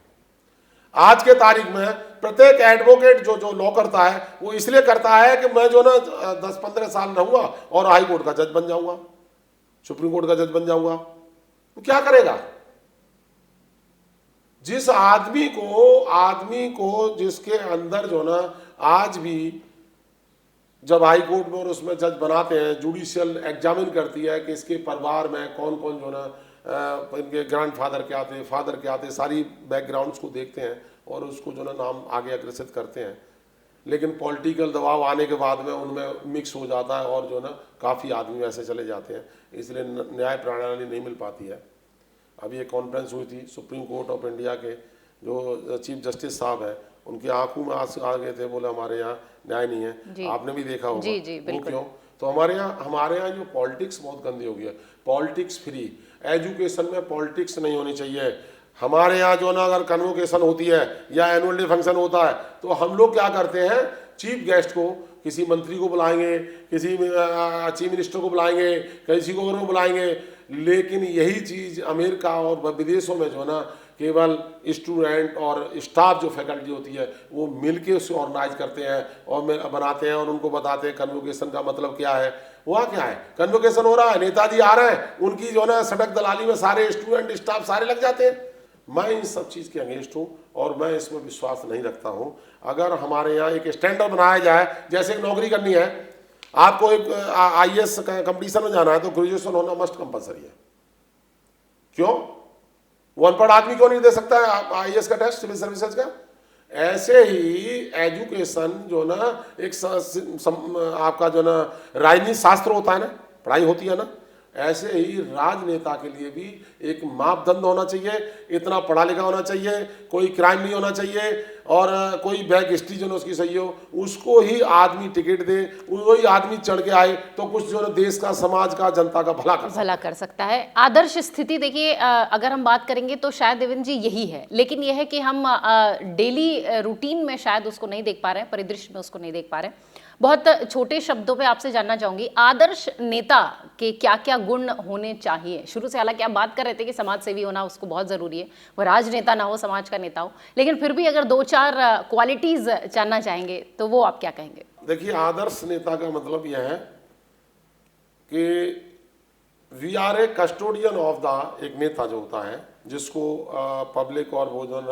B: आज के तारीख में प्रत्येक एडवोकेट जो लॉ करता है वो इसलिए करता है कि मैं जो ना 10-15 साल रहूंगा और हाई कोर्ट का जज बन जाऊंगा, सुप्रीम कोर्ट का जज बन जाऊंगा। तो क्या करेगा? जिस आदमी को जिसके अंदर जो ना आज भी जब हाई कोर्ट में और उसमें जज बनाते हैं, जुडिशियल एग्जामिन करती है कि इसके परिवार में कौन कौन जो ना इनके ग्रैंडफादर क्या थे, फादर क्या थे, सारी बैकग्राउंड्स को देखते हैं और उसको जो ना नाम आगे अग्रसित करते हैं। लेकिन पॉलिटिकल दबाव आने के बाद में उनमें मिक्स हो जाता है और जो ना काफ़ी आदमी वैसे चले जाते हैं, इसलिए न्याय प्रणाली नहीं मिल पाती है। अभी एक कॉन्फ्रेंस हुई थी सुप्रीम कोर्ट ऑफ इंडिया के जो चीफ जस्टिस साहब हैं, उनकी आंखों में आंसू आ गए थे, बोले हमारे यहाँ न्याय नहीं है। आपने भी देखा होगा।
A: जी,
B: वो क्यों? तो हमारे यहाँ जो पॉलिटिक्स बहुत गंदी हो गई है। पॉलिटिक्स फ्री एजुकेशन में पॉलिटिक्स नहीं होनी चाहिए। हमारे यहाँ जो ना अगर कन्वोकेशन होती है या एनुअल डे फंक्शन होता है तो हम लोग क्या करते हैं, चीफ गेस्ट को, किसी मंत्री को बुलाएंगे, किसी चीफ मिनिस्टर को बुलाएंगे, किसी को बुलाएंगे, लेकिन यही चीज़ अमेरिका और विदेशों में जो है ना केवल स्टूडेंट और स्टाफ जो फैकल्टी होती है वो मिलके उसे ऑर्गेनाइज करते हैं और बनाते हैं और उनको बताते हैं कन्वोकेशन का मतलब क्या है। वहाँ क्या है, कन्वोकेशन हो रहा है, नेताजी आ रहे हैं, उनकी जो है ना सड़क दलाली में सारे स्टूडेंट स्टाफ सारे लग जाते हैं। मैं इन सब चीज़ के अगेंस्ट हूँ और मैं इसमें विश्वास नहीं रखता हूँ। अगर हमारे यहाँ एक स्टैंडर्ड बनाया जाए, जैसे एक नौकरी करनी है, आपको एक IAS कंपटीशन में जाना है तो ग्रेजुएशन होना मस्ट कंपलसरी है। क्यों? वो अनपढ़ आदमी क्यों नहीं दे सकता है IAS का टेस्ट, सिविल सर्विसेज का? ऐसे ही एजुकेशन जो ना एक आपका जो ना राजनीति शास्त्र होता है ना, पढ़ाई होती है ना, ऐसे ही राजनेता के लिए भी एक मापदंड होना चाहिए। इतना पढ़ा लिखा होना चाहिए, कोई क्राइम नहीं होना चाहिए और कोई बैक हिस्ट्री जो है उसकी सही हो, उसको ही आदमी टिकट दे, वही आदमी चढ़ के आए तो कुछ जो है देश का, समाज का, जनता का भला कर
A: सकता है। आदर्श स्थिति देखिए, अगर हम बात करेंगे तो शायद देवेंद्र जी यही है, लेकिन यह है कि हम डेली रूटीन में शायद उसको नहीं देख पा रहे हैं, परिदृश्य में उसको नहीं देख पा रहे हैं। बहुत छोटे शब्दों पे आपसे जानना चाहूंगी, आदर्श नेता के क्या क्या गुण होने चाहिए? शुरू से हालांकि आप बात कर रहे थे कि समाज सेवी होना उसको बहुत जरूरी है, वो राजनेता ना हो, समाज का नेता हो, लेकिन फिर भी अगर 2-4 क्वालिटीज जानना चाहेंगे तो वो आप क्या कहेंगे?
B: देखिए, आदर्श नेता का मतलब यह है कि we are a custodian of the, एक नेता जो होता है जिसको पब्लिक और वो जो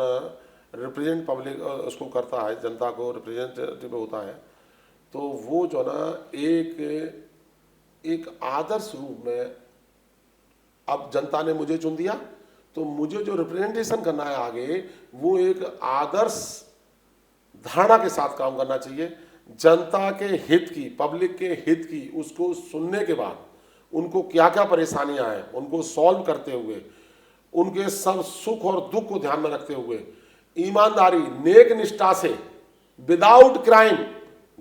B: रिप्रेजेंट पब्लिक उसको करता है, जनता को रिप्रेजेंटेटिव होता है, तो वो जो ना एक आदर्श रूप में, अब जनता ने मुझे चुन दिया तो मुझे जो रिप्रेजेंटेशन करना है आगे, वो एक आदर्श धारणा के साथ काम करना चाहिए। जनता के हित की, पब्लिक के हित की, उसको सुनने के बाद उनको क्या क्या परेशानियां हैं उनको सॉल्व करते हुए, उनके सब सुख और दुख को ध्यान में रखते हुए, ईमानदारी, नेक निष्ठा से, विदाउट क्राइम,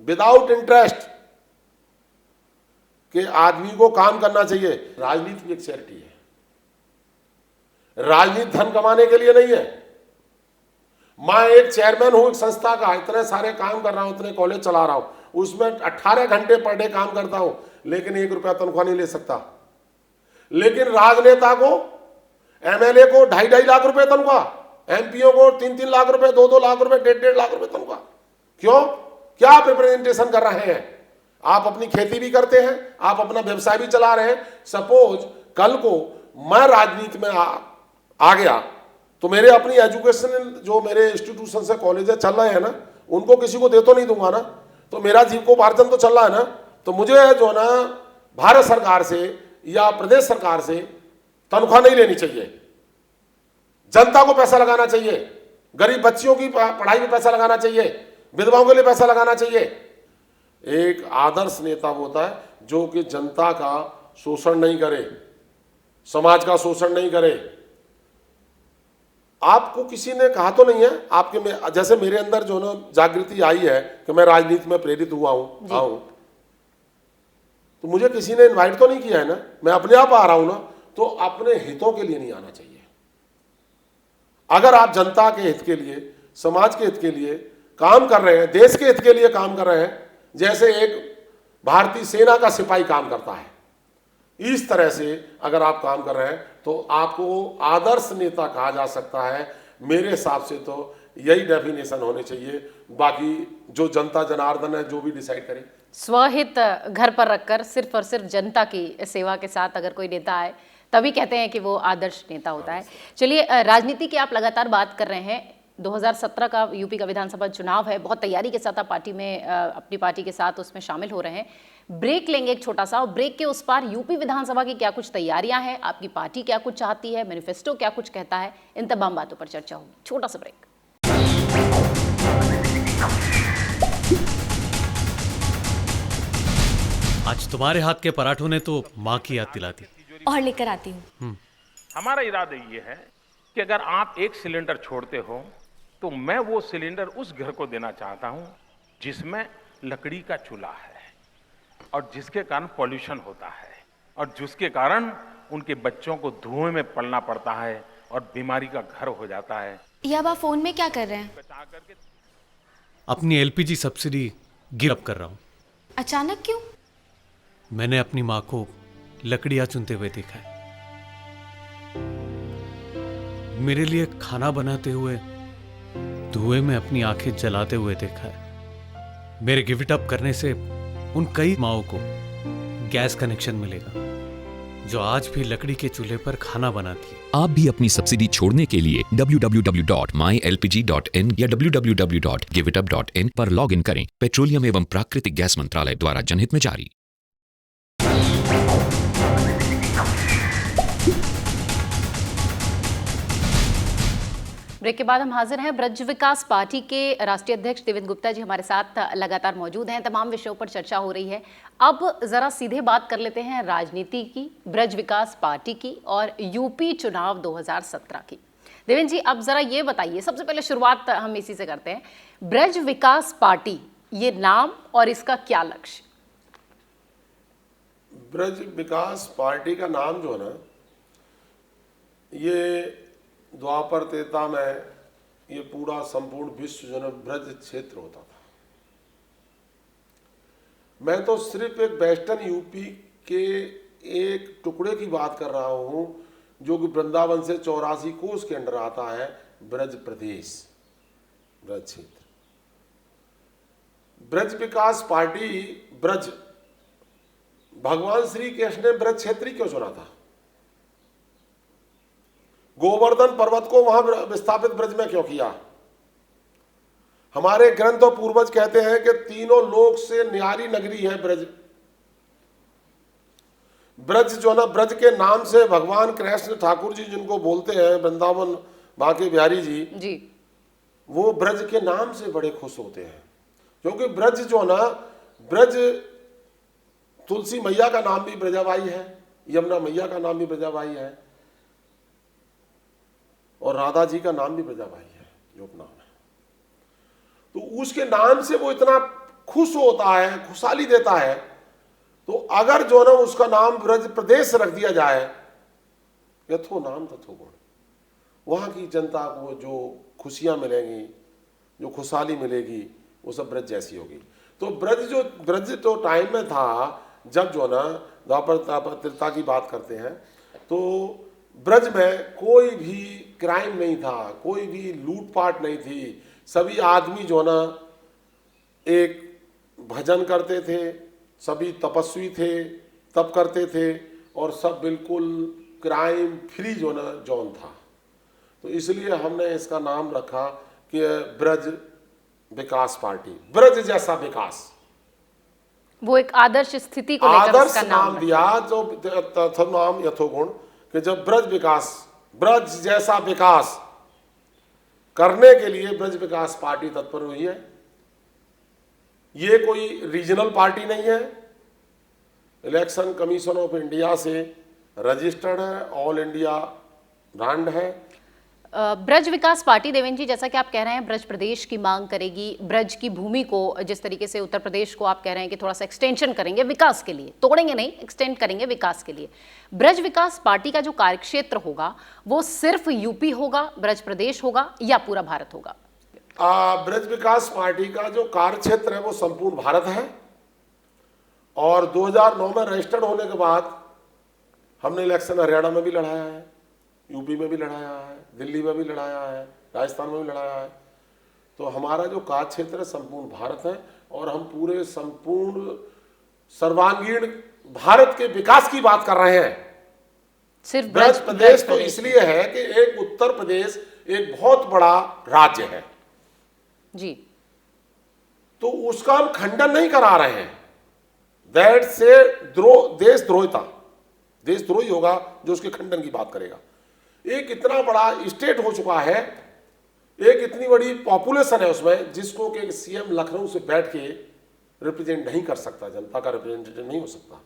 B: विदाउट इंटरेस्ट के आदमी को काम करना चाहिए। राजनीति भी एक चैरिटी है, राजनीति धन कमाने के लिए नहीं है। मैं एक चेयरमैन हूं एक संस्था का, इतने सारे काम कर रहा हूं, इतने कॉलेज चला रहा हूं, उसमें 18 घंटे पर डे काम करता हूं, लेकिन 1 रुपया तनख्वाह नहीं ले सकता। लेकिन राजनेता को, MLA को 2.5 लाख रुपए तनख्वाह, MPO को 3-3 लाख रुपए, 2-2 लाख रुपए, 1.5 लाख रुपए तनख्वाह। क्यों? क्या आप रिप्रेजेंटेशन कर रहे हैं? आप अपनी खेती भी करते हैं, आप अपना व्यवसाय भी चला रहे हैं। सपोज कल को मैं राजनीति में आ गया तो मेरे अपनी एजुकेशन जो मेरे इंस्टीट्यूशन से कॉलेज चल रहे हैं ना, उनको किसी को दे तो नहीं दूंगा ना, तो मेरा जीविकोपार्जन तो चल रहा है ना, तो मुझे जो ना भारत सरकार से या प्रदेश सरकार से तनख्वाह नहीं लेनी चाहिए। जनता को पैसा लगाना चाहिए, गरीब बच्चियों की पढ़ाई में पैसा लगाना चाहिए, विधवाओं के लिए पैसा लगाना चाहिए। एक आदर्श नेता होता है जो कि जनता का शोषण नहीं करे, समाज का शोषण नहीं करे। आपको किसी ने कहा तो नहीं है, आपके में जैसे मेरे अंदर जो ना जागृति आई है कि मैं राजनीति में प्रेरित हुआ हूं, तो मुझे किसी ने इनवाइट तो नहीं किया है ना, मैं अपने आप आ रहा हूं ना, तो अपने हितों के लिए नहीं आना चाहिए। अगर आप जनता के हित के लिए, समाज के हित के लिए काम कर रहे हैं, देश के हित के लिए काम कर रहे हैं, जैसे एक भारतीय सेना का सिपाही काम करता है, इस तरह से अगर आप काम कर रहे हैं तो आपको आदर्श नेता कहा जा सकता है। मेरे हिसाब से तो यही डेफिनेशन होनी चाहिए। बाकी जो जनता जनार्दन है जो भी डिसाइड करे।
A: स्वहित घर पर रखकर सिर्फ और सिर्फ जनता की सेवा के साथ अगर कोई नेता आए तभी कहते हैं कि वो आदर्श नेता होता है। चलिए, राजनीति की आप लगातार बात कर रहे हैं। 2017 का यूपी का विधानसभा चुनाव है, बहुत तैयारी के साथ आप पार्टी में अपनी पार्टी के साथ उसमें शामिल हो रहे हैं। ब्रेक लेंगे एक छोटा सा, और ब्रेक के उस पार यूपी विधानसभा की क्या कुछ तैयारियां हैं, आपकी पार्टी क्या कुछ चाहती है, मैनिफेस्टो क्या कुछ कहता है, इन तमाम बातों पर चर्चा होगी। छोटा सा ब्रेक।
O: आज तुम्हारे हाथ के पराठों ने तो माँ की याद दिला दी।
D: और लेकर आती हूँ।
G: हमारा इरादा ये है कि अगर आप एक सिलेंडर छोड़ते हो तो मैं वो सिलेंडर उस घर को देना चाहता हूं जिसमें लकड़ी का चूल्हा है और जिसके कारण पॉल्यूशन होता है और जिसके कारण उनके बच्चों को धुएं में पलना पड़ता है और बीमारी का घर हो जाता है।
O: ये अब आप फोन में क्या कर रहे हैं?
P: अपनी एलपीजी सब्सिडी गिव अप कर रहा हूं।
O: अचानक क्यों?
P: मैंने अपनी माँ को लकड़ियां चुनते हुए देखा है, मेरे लिए खाना बनाते हुए धुएं में अपनी आंखें जलाते हुए देखा है। मेरे गिव इट अप करने से उन कई माओं को गैस कनेक्शन मिलेगा जो आज भी लकड़ी के चूल्हे पर खाना बनाती है।
Q: आप भी अपनी सब्सिडी छोड़ने के लिए www.mylpg.in या www.givitup.in पर लॉग इन करें। पेट्रोलियम एवं प्राकृतिक गैस मंत्रालय द्वारा जनहित में जारी।
A: ब्रेक के बाद हम हाजिर हैं। ब्रज विकास पार्टी के राष्ट्रीय अध्यक्ष देवेंद्र गुप्ता जी हमारे साथ लगातार मौजूद हैं। तमाम विषयों पर चर्चा हो रही है। अब जरा सीधे बात कर लेते हैं राजनीति की, ब्रज विकास पार्टी की और यूपी चुनाव 2017 की। देवेंद्र जी, अब जरा ये बताइए, सबसे पहले शुरुआत हम इसी से करते हैं। ब्रज विकास पार्टी, ये नाम और इसका क्या लक्ष्य?
B: ब्रज विकास पार्टी का नाम जो है ना, ये द्वापर त्रेता में ये पूरा संपूर्ण विश्व जो है ब्रज क्षेत्र होता था। मैं तो सिर्फ एक वेस्टर्न यूपी के एक टुकड़े की बात कर रहा हूं जो कि वृंदावन से 84 कोस के अंडर आता है, ब्रज प्रदेश, ब्रज क्षेत्र। ब्रज विकास पार्टी, ब्रज, भगवान श्री कृष्ण ने ब्रज क्षेत्र ही क्यों चुना था? गोवर्धन पर्वत को वहां विस्थापित ब्रज में क्यों किया? हमारे ग्रंथ और पूर्वज कहते हैं कि तीनों लोक से न्यारी नगरी है ब्रज। ब्रज जो ना, ब्रज के नाम से भगवान कृष्ण ठाकुर जी जिनको बोलते हैं वृंदावन बांके बिहारी जी, वो ब्रज के नाम से बड़े खुश होते हैं, क्योंकि ब्रज जो ना, ब्रज, तुलसी मैया का नाम भी ब्रजाबाई है, यमुना मैया का नाम भी ब्रजाबाई है और राधा जी का नाम भी ब्रजाबाई है, जो उपनाम है। तो उसके नाम से वो इतना खुश होता है, खुशहाली देता है। तो अगर जो ना उसका नाम ब्रज प्रदेश रख दिया जाए, यथो नाम तथो गुण, वहां की जनता को जो खुशियां मिलेंगी, जो खुशहाली मिलेगी, वो सब ब्रज जैसी होगी। तो ब्रज तो टाइम में था जब जो ना द्वापर त्रेता की बात करते हैं, तो ब्रज में कोई भी क्राइम नहीं था, कोई भी लूटपाट नहीं थी। सभी आदमी जो ना एक भजन करते थे, सभी तपस्वी थे, तप करते थे और सब बिल्कुल क्राइम फ्री जो ना जोन था। तो इसलिए हमने इसका नाम रखा कि ब्रज विकास पार्टी, ब्रज जैसा विकास।
A: वो एक आदर्श स्थिति को लेकर
B: आदर्श
A: उसका
B: नाम दिया, जो नाम यथोगुण, कि जब ब्रज विकास, ब्रज जैसा विकास करने के लिए ब्रज विकास पार्टी तत्पर हुई है। ये कोई रीजनल पार्टी नहीं है, इलेक्शन कमीशन ऑफ इंडिया से रजिस्टर्ड है, ऑल इंडिया ब्रांड है।
A: ब्रज विकास पार्टी, देवेंद्र जी, जैसा कि आप कह रहे हैं, ब्रज प्रदेश की मांग करेगी, ब्रज की भूमि को जिस तरीके से उत्तर प्रदेश को आप कह रहे हैं कि थोड़ा सा एक्सटेंशन करेंगे विकास के लिए, तोड़ेंगे नहीं, एक्सटेंड करेंगे विकास के लिए। ब्रज विकास पार्टी का जो कार्यक्षेत्र होगा वो सिर्फ यूपी होगा, ब्रज प्रदेश होगा या पूरा भारत होगा?
B: ब्रज विकास पार्टी का जो कार्यक्षेत्र है वो संपूर्ण भारत है और 2009 में रजिस्टर्ड होने के बाद हमने इलेक्शन हरियाणा में भी लड़ाया है, यूपी में भी लड़ाया है, दिल्ली में भी लड़ाया है, राजस्थान में भी लड़ाया है। तो हमारा जो कार्य क्षेत्र है संपूर्ण भारत है और हम पूरे संपूर्ण सर्वांगीण भारत के विकास की बात कर रहे हैं।
A: सिर्फ
B: ब्रज प्रदेश तो इसलिए है कि एक उत्तर प्रदेश एक बहुत बड़ा राज्य है
A: जी,
B: तो उसका हम खंडन नहीं करा रहे हैं। दैट से देशद्रोहिता, देशद्रोही होगा जो उसके खंडन की बात करेगा। एक इतना बड़ा स्टेट हो चुका है, एक इतनी बड़ी पॉपुलेशन है उसमें, जिसको कि सीएम लखनऊ से बैठ के रिप्रेजेंट नहीं कर सकता, जनता का रिप्रेजेंटेटिव नहीं हो सकता।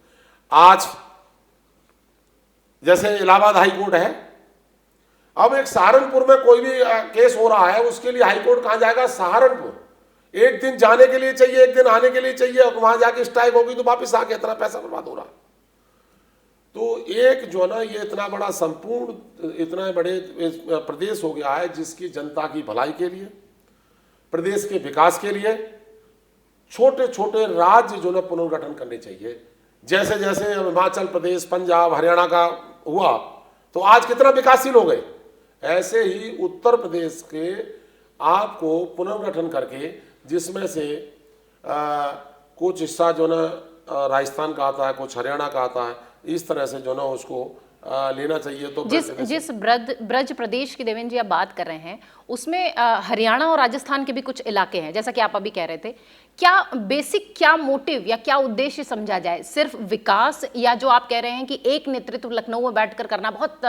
B: आज जैसे इलाहाबाद हाई कोर्ट है, अब एक सहारनपुर में कोई भी केस हो रहा है, उसके लिए हाईकोर्ट कहाँ जाएगा? सहारनपुर। एक दिन जाने के लिए चाहिए, एक दिन आने के लिए चाहिए, और वहां जाके स्ट्राइक होगी तो वापिस आके इतना पैसा बर्बाद हो रहा है। तो एक जो ना ये इतना बड़ा संपूर्ण इतना बड़े प्रदेश हो गया है जिसकी जनता की भलाई के लिए, प्रदेश के विकास के लिए छोटे छोटे राज्य जो ना पुनर्गठन करने चाहिए। जैसे जैसे हिमाचल प्रदेश, पंजाब, हरियाणा का हुआ तो आज कितना विकासशील हो गए, ऐसे ही उत्तर प्रदेश के आपको पुनर्गठन करके जिसमें से कुछ हिस्सा जो ना राजस्थान का आता है, कुछ हरियाणा का आता है, इस तरह से जो ना उसको लेना चाहिए। तो
A: जिस ब्रज प्रदेश की देवेंद्र जी आप बात कर रहे हैं उसमें हरियाणा और राजस्थान के भी कुछ इलाके हैं, जैसा कि आप अभी कह रहे थे। क्या बेसिक क्या मोटिव या क्या उद्देश्य समझा जाए? सिर्फ विकास, या जो आप कह रहे हैं कि एक नेतृत्व लखनऊ में बैठकर करना बहुत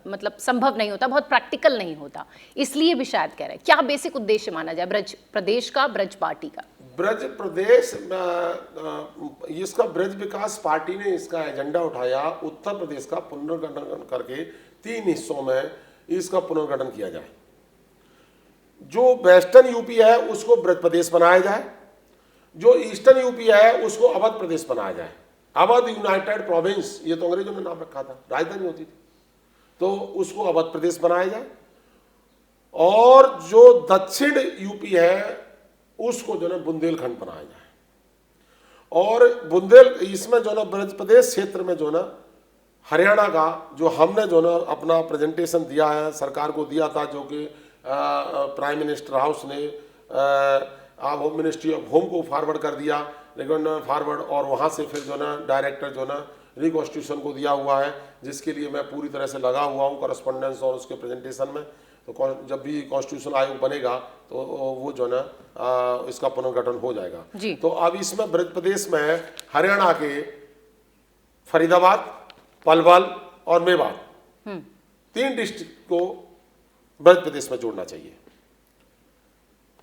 A: मतलब संभव नहीं होता, बहुत प्रैक्टिकल नहीं होता, इसलिए भी शायद कह रहे हैं, क्या बेसिक उद्देश्य माना जाए ब्रज प्रदेश का, ब्रज पार्टी का?
B: ब्रज प्रदेश इसका ब्रज विकास पार्टी ने इसका एजेंडा उठाया, उत्तर प्रदेश का पुनर्गठन करके 3 हिस्सों में इसका पुनर्गठन किया जाए। जो वेस्टर्न यूपी है उसको ब्रज प्रदेश बनाया जाए, जो ईस्टर्न यूपी है उसको अवध प्रदेश बनाया जाए। अवध यूनाइटेड प्रोविंस, ये तो अंग्रेजों ने नाम रखा था, राजधानी होती थी, तो उसको अवध प्रदेश बनाया जाए। और जो दक्षिण यूपी है उसको जो ना बुंदेलखंड बनाया जाए। और इसमें जो ना ब्रज प्रदेश क्षेत्र में जो ना हरियाणा का जो हमने जो ना अपना प्रेजेंटेशन दिया है, सरकार को दिया था, जो कि प्राइम मिनिस्टर हाउस ने होम मिनिस्ट्री ऑफ होम को फॉरवर्ड कर दिया, रेगुलर फॉरवर्ड, और वहाँ से फिर जो ना डायरेक्टर जो ना रिकॉन्स्टिट्यूशन को दिया हुआ है, जिसके लिए मैं पूरी तरह से लगा हुआ हूँ करस्पॉन्डेंस और उसके प्रेजेंटेशन में। तो जब भी कॉन्स्टिट्यूशन आयोग बनेगा तो वो जो ना इसका पुनर्गठन हो जाएगा जी। तो अब इसमें ब्रज प्रदेश में हरियाणा के फरीदाबाद, पलवल और मेवात 3 डिस्ट्रिक्ट को ब्रज प्रदेश में जोड़ना चाहिए।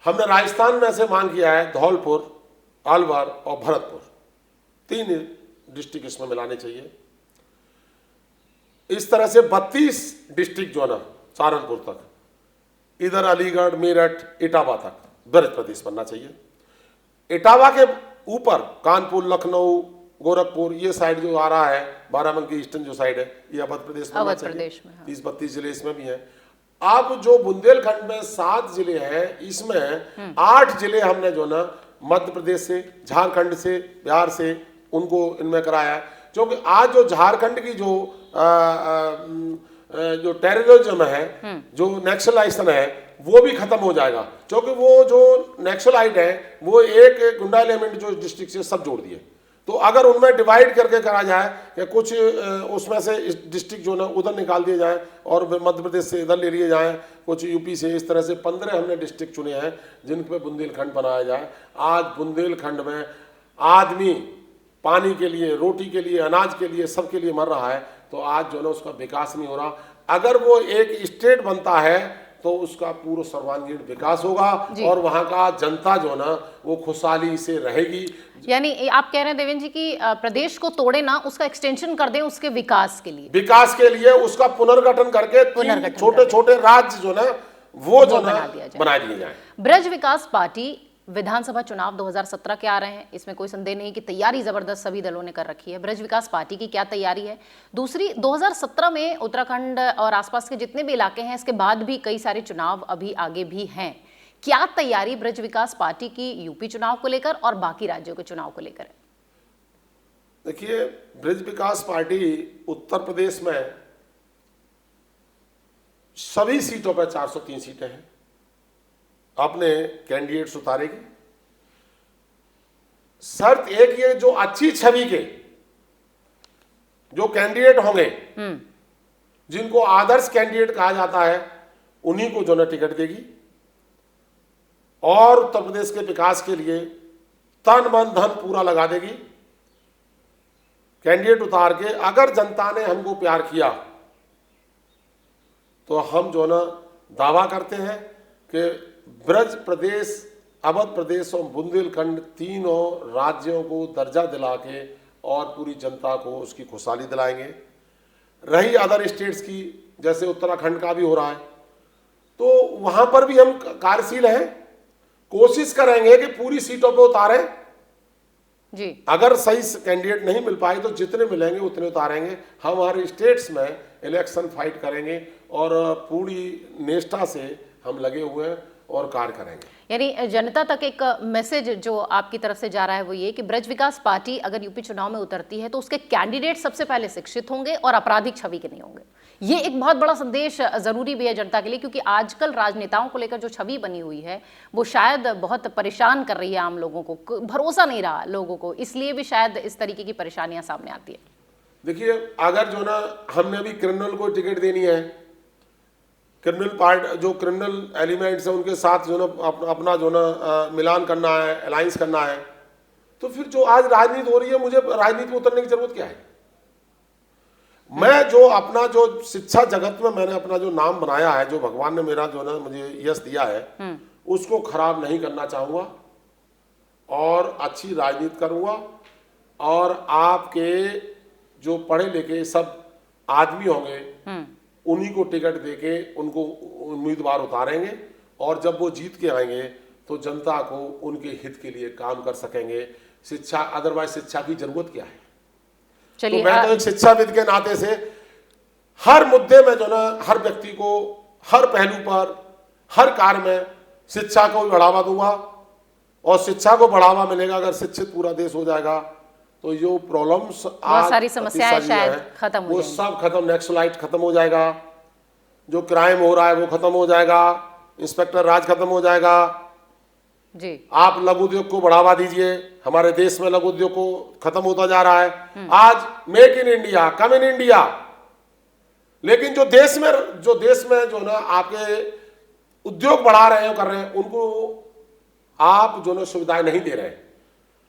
B: हमने राजस्थान में से मांग किया है धौलपुर, अलवर और भरतपुर, 3 डिस्ट्रिक्ट इसमें मिलाने चाहिए। इस तरह से 32 डिस्ट्रिक्ट जो ना सहारनपुर तक, इधर अलीगढ़, मेरठ, इटावा तक ब्रज प्रदेश बनना चाहिए। इटावा के ऊपर कानपुर, लखनऊ, गोरखपुर ये साइड जो आ रहा है, बाराबंकी ईस्टर्न जो साइड है, ये अवध प्रदेश बनना चाहिए। 30-32 जिले इसमें भी हैं। अब जो बुंदेलखंड में 7 जिले हैं, इसमें 8 जिले हमने जो ना मध्य प्रदेश से, झारखंड से, बिहार से उनको इनमें कराया है। क्योंकि आज जो झारखंड की जो टेररिज्म है, जो नक्सलाइजेशन है, वो भी खत्म हो जाएगा। क्योंकि वो जो नक्सलाइट है वो एक गुंडा एलिमेंट जो डिस्ट्रिक्ट से सब जोड़ दिए। तो अगर उनमें डिवाइड करके करा जाए कि कुछ उसमें से डिस्ट्रिक्ट जो ना उधर निकाल दिए जाए और मध्य प्रदेश से इधर ले लिए जाएं, कुछ यूपी से, इस तरह से 15 हमने डिस्ट्रिक्ट चुने हैं जिन पे बुंदेलखंड बनाया जाए। आज बुंदेलखंड में आदमी पानी के लिए, रोटी के लिए, अनाज के लिए, सबके लिए मर रहा है। तो आज जो ना उसका विकास नहीं हो रहा। अगर वो एक स्टेट बनता है तो उसका पूरा सर्वांगीण विकास होगा और वहां का जनता जो ना वो खुशहाली से रहेगी।
A: यानी आप कह रहे हैं देवेंद्र जी कि प्रदेश को तोड़े ना, उसका एक्सटेंशन कर दें उसके विकास के लिए उसका पुनर्गठन करके
B: छोटे छोटे राज्य जो ना वो जो ना बना दिए जाए।
A: ब्रज विकास पार्टी विधानसभा चुनाव 2017 के आ रहे हैं, इसमें कोई संदेह नहीं कि तैयारी जबरदस्त सभी दलों ने कर रखी है। ब्रज विकास पार्टी की क्या तैयारी है? दूसरी, 2017 में उत्तराखंड और आसपास के जितने भी इलाके हैं, इसके बाद भी कई सारे चुनाव अभी आगे भी हैं। क्या तैयारी ब्रज विकास पार्टी की यूपी चुनाव को लेकर और बाकी राज्यों के चुनाव को लेकर है?
B: देखिए, ब्रज विकास पार्टी उत्तर प्रदेश में सभी सीटों पर 403 सीटें हैं, अपने कैंडिडेट्स उतारेगी। शर्त एक ये, जो अच्छी छवि के जो कैंडिडेट होंगे, जिनको आदर्श कैंडिडेट कहा जाता है, उन्हीं को जो ना टिकट देगी और उत्तर प्रदेश के विकास के लिए तन मन धन पूरा लगा देगी। कैंडिडेट उतार के अगर जनता ने हमको प्यार किया तो हम जो ना दावा करते हैं कि ब्रज प्रदेश, अवध प्रदेश और बुंदेलखंड तीनों राज्यों को दर्जा दिला के और पूरी जनता को उसकी खुशहाली दिलाएंगे। रही अदर स्टेट्स की जैसे उत्तराखंड का भी हो रहा है, तो वहां पर भी हम कार्यशील हैं, कोशिश करेंगे कि पूरी सीटों पे उतारें
A: जी।
B: अगर सही कैंडिडेट नहीं मिल पाए तो जितने मिलेंगे उतने उतारेंगे। हम हमारे स्टेट्स में इलेक्शन फाइट करेंगे और पूरी निष्ठा से हम लगे हुए हैं और कार्य करेंगे।
A: यानी जनता तक एक मैसेज जो आपकी तरफ से जा रहा है वो ये कि ब्रज विकास पार्टी अगर यूपी चुनाव में उतरती है तो उसके कैंडिडेट सबसे पहले शिक्षित होंगे और आपराधिक छवि के नहीं होंगे। ये एक बहुत बड़ा संदेश जरूरी भी है जनता के लिए, क्योंकि आजकल राजनेताओं को लेकर जो छवि बनी हुई है वो शायद बहुत परेशान कर रही है आम लोगों को, भरोसा नहीं रहा लोगों को, इसलिए भी शायद इस तरीके की परेशानियां सामने आती है।
B: देखिए, अगर जो ना हमने अभी क्रिमिनल को टिकट देनी है, क्रिमिनल पार्ट जो क्रिमिनल एलिमेंट्स है उनके साथ जो ना अपना जो ना मिलान करना है, अलायंस करना है, तो फिर जो आज राजनीति हो रही है, मुझे राजनीति में उतरने की जरूरत क्या है? मैं जो अपना जो शिक्षा जगत में मैंने अपना जो नाम बनाया है, जो भगवान ने मेरा जो ना मुझे यश दिया है, उसको खराब नहीं करना चाहूंगा और अच्छी राजनीति करूंगा। और आपके जो पढ़े लिखे सब आदमी होंगे उन्हीं को टिकट देके उनको उम्मीदवार उतारेंगे और जब वो जीत के आएंगे तो जनता को उनके हित के लिए काम कर सकेंगे। शिक्षा, अदरवाइज शिक्षा की जरूरत क्या है? तो मैं तो एक शिक्षाविद के नाते से हर मुद्दे में जो ना हर व्यक्ति को हर पहलू पर हर कार्य में शिक्षा को भी बढ़ावा दूंगा और शिक्षा को बढ़ावा मिलेगा। अगर शिक्षित पूरा देश हो जाएगा तो जो प्रॉब्लम्स
A: बहुत सारी समस्याएं शायद खत्म हो
B: वो सब खत्म, नक्सलाइट खत्म हो जाएगा, जो क्राइम हो रहा है वो खत्म हो जाएगा, इंस्पेक्टर राज खत्म हो जाएगा
A: जी।
B: आप लघु उद्योग को बढ़ावा दीजिए। हमारे देश में लघु उद्योग को खत्म होता जा रहा है। आज make in India, come in India, लेकिन जो देश में जो ना आपके उद्योग बढ़ा रहे हैं, कर रहे हैं, उनको आप जो ना सुविधाएं नहीं दे रहे हैं।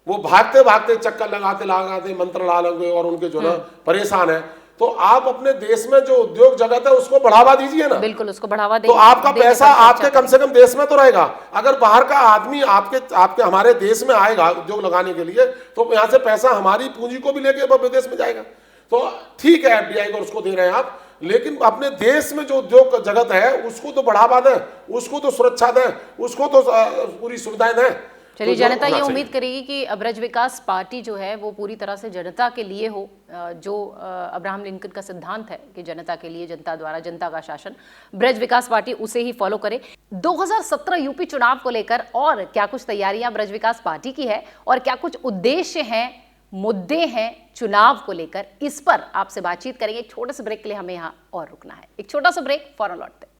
B: वो भागते भागते चक्कर लगाते मंत्र ला लेंगे और उनके जो ना परेशान है। तो आप अपने देश में जो उद्योग जगत है उसको बढ़ावा दीजिए ना।
A: बिल्कुल, उसको बढ़ावा
B: तो आपका पैसा आपके कम से कम देश में तो रहेगा। अगर बाहर का आदमी आपके हमारे देश में आएगा उद्योग लगाने के लिए तो यहाँ से पैसा हमारी पूंजी को भी लेके विदेश में जाएगा। तो ठीक है, एफडीआई को उसको दे रहे हैं आप, लेकिन अपने देश में जो उद्योग जगत है उसको तो बढ़ावा दें, उसको तो सुरक्षा दें, उसको तो पूरी सुविधाएं दें।
A: चलिए, जनता ये उम्मीद करेगी कि ब्रज विकास पार्टी जो है वो पूरी तरह से जनता के लिए हो, जो अब्राहम लिंकन का सिद्धांत है कि जनता के लिए, जनता द्वारा, जनता का शासन, ब्रज विकास पार्टी उसे ही फॉलो करे। 2017 यूपी चुनाव को लेकर और क्या कुछ तैयारियां ब्रज विकास पार्टी की है और क्या कुछ उद्देश्य हैं, मुद्दे हैं चुनाव को लेकर, इस पर आपसे बातचीत करेंगे। एक छोटे से ब्रेक के लिए हमें यहाँ और रुकना है, एक छोटा सा ब्रेक, फौरन लौटते हैं।